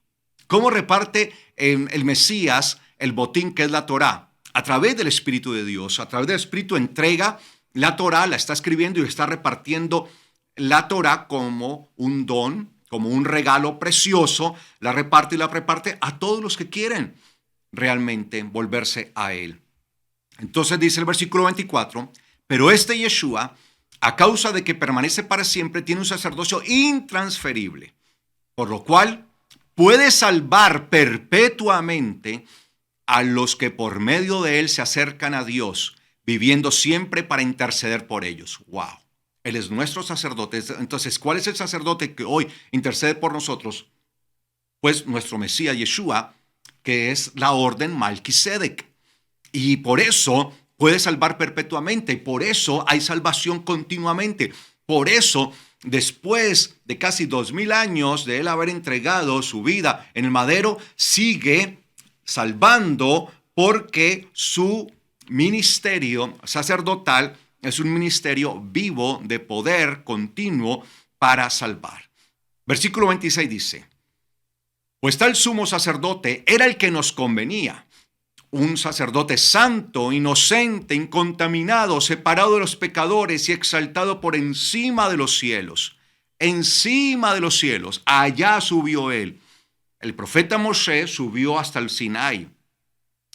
¿Cómo reparte el Mesías el botín que es la Torá? A través del Espíritu de Dios. A través del Espíritu entrega la Torá, la está escribiendo y está repartiendo la Torá como un don, como un regalo precioso. La reparte y la reparte a todos los que quieren realmente volverse a él. Entonces dice el versículo 24, pero este Yeshua, a causa de que permanece para siempre, tiene un sacerdocio intransferible, por lo cual puede salvar perpetuamente a los que por medio de él se acercan a Dios, viviendo siempre para interceder por ellos. ¡Wow! Él es nuestro sacerdote. Entonces, ¿cuál es el sacerdote que hoy intercede por nosotros? Pues nuestro Mesías Yeshua, que es la orden Malquisedec. Y por eso puede salvar perpetuamente. Y por eso hay salvación continuamente. Por eso, después de casi 2000 años de él haber entregado su vida en el madero, sigue salvando porque su ministerio sacerdotal es un ministerio vivo de poder continuo para salvar. Versículo 26 dice, pues tal sumo sacerdote era el que nos convenía, un sacerdote santo, inocente, incontaminado, separado de los pecadores y exaltado por encima de los cielos. Encima de los cielos, allá subió él. El profeta Moshe subió hasta el Sinai.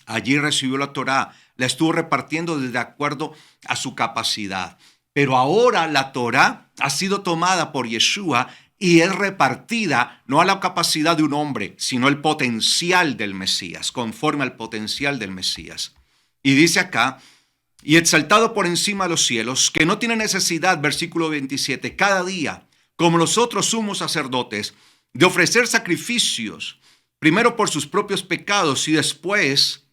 Allí recibió la Torá, la estuvo repartiendo de acuerdo a su capacidad. Pero ahora la Torá ha sido tomada por Yeshua y es repartida no a la capacidad de un hombre, sino el potencial del Mesías, conforme al potencial del Mesías. Y dice acá, y exaltado por encima de los cielos, que no tiene necesidad, versículo 27, cada día, como los otros sumos sacerdotes, de ofrecer sacrificios, primero por sus propios pecados y después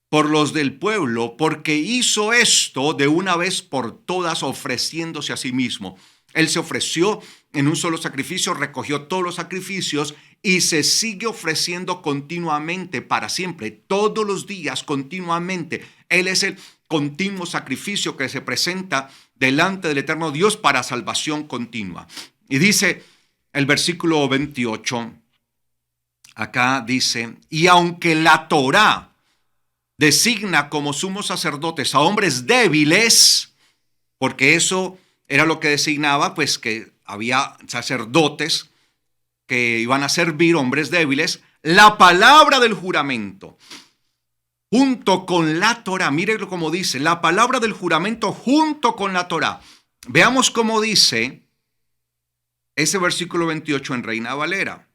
por los del pueblo, porque hizo esto de una vez por todas, ofreciéndose a sí mismo. Él se ofreció en un solo sacrificio, recogió todos los sacrificios y se sigue ofreciendo continuamente para siempre, todos los días, continuamente. Él es el continuo sacrificio que se presenta delante del eterno Dios para salvación continua. Y dice el versículo 28, acá dice, y aunque la Torá designa como sumos sacerdotes a hombres débiles, porque eso era lo que designaba, pues que había sacerdotes que iban a servir hombres débiles, la palabra del juramento, junto con la Torá, mírenlo como dice, la palabra del juramento junto con la Torá. Veamos cómo dice ese versículo 28 en Reina Valera.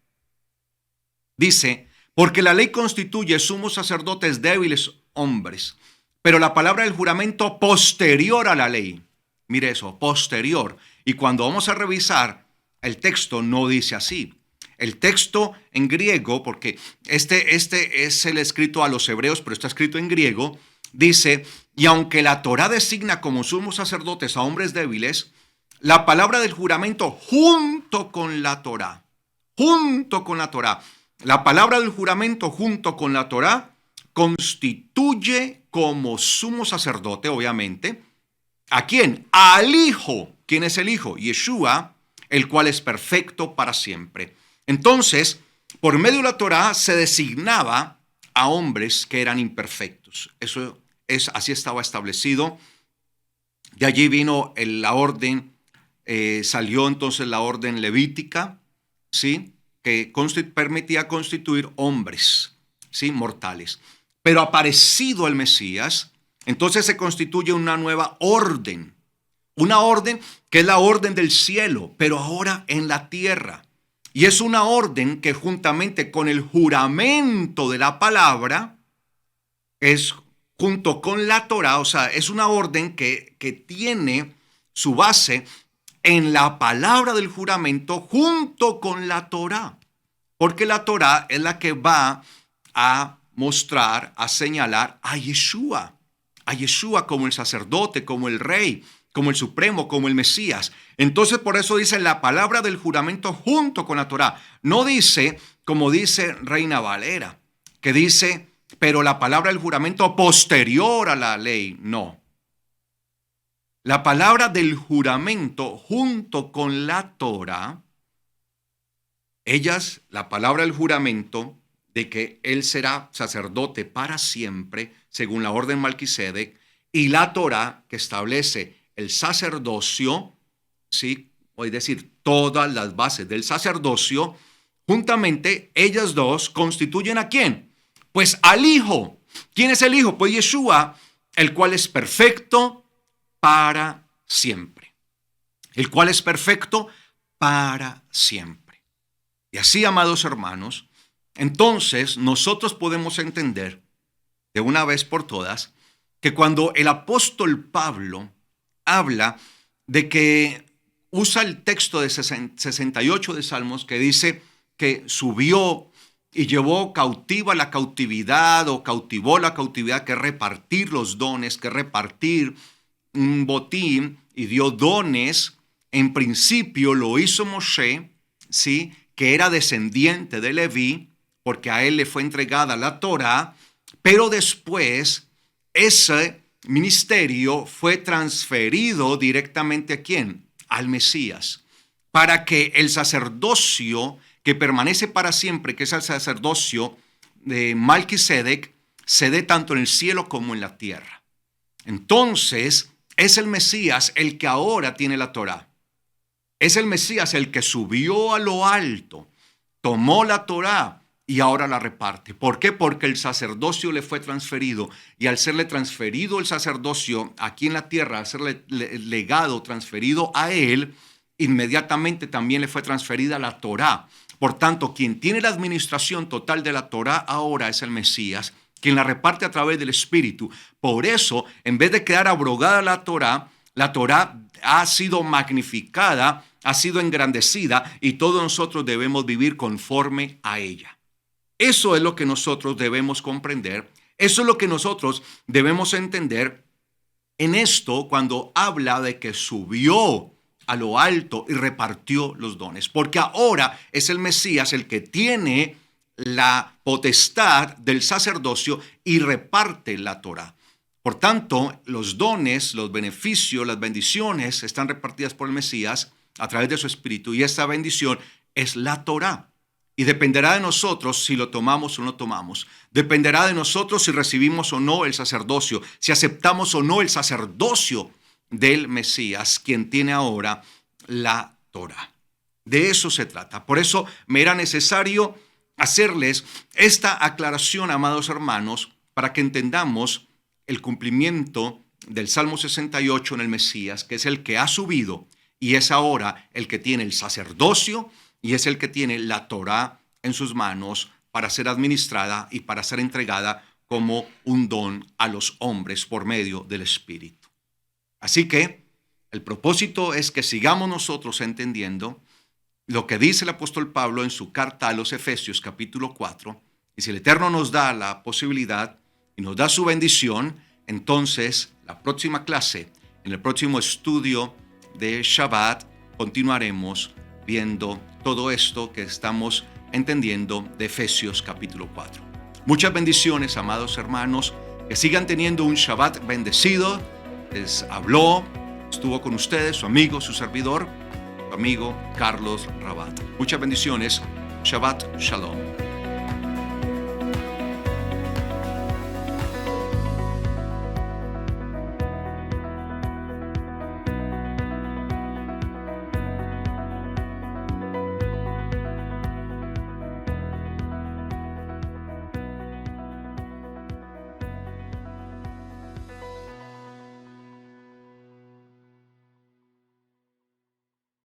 Dice, porque la ley constituye sumos sacerdotes débiles hombres, pero la palabra del juramento posterior a la ley. Mire eso, posterior. Y cuando vamos a revisar, el texto no dice así. El texto en griego, porque este es el escrito a los hebreos, pero está escrito en griego, dice, y aunque la Torá designa como sumos sacerdotes a hombres débiles, la palabra del juramento junto con la Torá, la palabra del juramento junto con la Torá constituye como sumo sacerdote, obviamente, ¿a quién? Al Hijo. ¿Quién es el Hijo? Yeshua, el cual es perfecto para siempre. Entonces, por medio de la Torá se designaba a hombres que eran imperfectos. Así estaba establecido. De allí vino la orden, salió entonces la orden levítica, ¿sí? Que permitía constituir hombres, ¿sí? Mortales. Pero aparecido el Mesías, entonces se constituye una nueva orden. Una orden que es la orden del cielo, pero ahora en la tierra. Y es una orden que juntamente con el juramento de la palabra, es junto con la Torá, o sea, es una orden que tiene su base en la palabra del juramento junto con la Torá. Porque la Torá es la que va a mostrar, a señalar a Yeshua como el sacerdote, como el rey, como el supremo, como el Mesías. Entonces por eso dice la palabra del juramento junto con la Torá. No dice, como dice Reina Valera, que dice, pero la palabra del juramento posterior a la ley. No. La palabra del juramento junto con la Torá, la palabra del juramento de que él será sacerdote para siempre, según la orden Melquisedec, y la Torá que establece el sacerdocio, ¿sí? Es decir, todas las bases del sacerdocio, juntamente ellas dos constituyen ¿a quién? Pues al Hijo. ¿Quién es el Hijo? Pues Yeshua, el cual es perfecto para siempre. El cual es perfecto para siempre. Y así, amados hermanos, entonces nosotros podemos entender de una vez por todas que cuando el apóstol Pablo habla de que usa el texto de 68 de Salmos que dice que subió y llevó cautiva la cautividad o cautivó la cautividad, que repartir los dones, que repartir un botín y dio dones, en principio lo hizo Moshe, ¿sí? Que era descendiente de Leví, porque a él le fue entregada la Torá, pero después ese ministerio fue transferido directamente ¿a quién? Al Mesías, para que el sacerdocio que permanece para siempre, que es el sacerdocio de Melquisedec, se dé tanto en el cielo como en la tierra. Entonces, es el Mesías el que ahora tiene la Torá. Es el Mesías el que subió a lo alto, tomó la Torá y ahora la reparte. ¿Por qué? Porque el sacerdocio le fue transferido, y al serle transferido el sacerdocio aquí en la tierra, al serle legado transferido a él, inmediatamente también le fue transferida la Torá. Por tanto, quien tiene la administración total de la Torá ahora es el Mesías, quien la reparte a través del Espíritu. Por eso, en vez de quedar abrogada la Torá ha sido magnificada, ha sido engrandecida, y todos nosotros debemos vivir conforme a ella. Eso es lo que nosotros debemos comprender. Eso es lo que nosotros debemos entender en esto cuando habla de que subió a lo alto y repartió los dones. Porque ahora es el Mesías el que tiene la potestad del sacerdocio y reparte la Torá. Por tanto, los dones, los beneficios, las bendiciones están repartidas por el Mesías a través de su Espíritu, y esta bendición es la Torá. Y dependerá de nosotros si lo tomamos o no tomamos. Dependerá de nosotros si recibimos o no el sacerdocio, si aceptamos o no el sacerdocio del Mesías, quien tiene ahora la Torá. De eso se trata. Por eso me era necesario hacerles esta aclaración, amados hermanos, para que entendamos el cumplimiento del Salmo 68 en el Mesías, que es el que ha subido y es ahora el que tiene el sacerdocio, y es el que tiene la Torá en sus manos para ser administrada y para ser entregada como un don a los hombres por medio del Espíritu. Así que el propósito es que sigamos nosotros entendiendo lo que dice el apóstol Pablo en su carta a los Efesios capítulo 4. Y si el Eterno nos da la posibilidad y nos da su bendición, entonces la próxima clase, en el próximo estudio de Shabbat, continuaremos viendo todo esto que estamos entendiendo de Efesios capítulo 4. Muchas bendiciones, amados hermanos, que sigan teniendo un Shabbat bendecido. Les habló, estuvo con ustedes su amigo, su servidor, su amigo Carlos Rabat. Muchas bendiciones. Shabbat Shalom.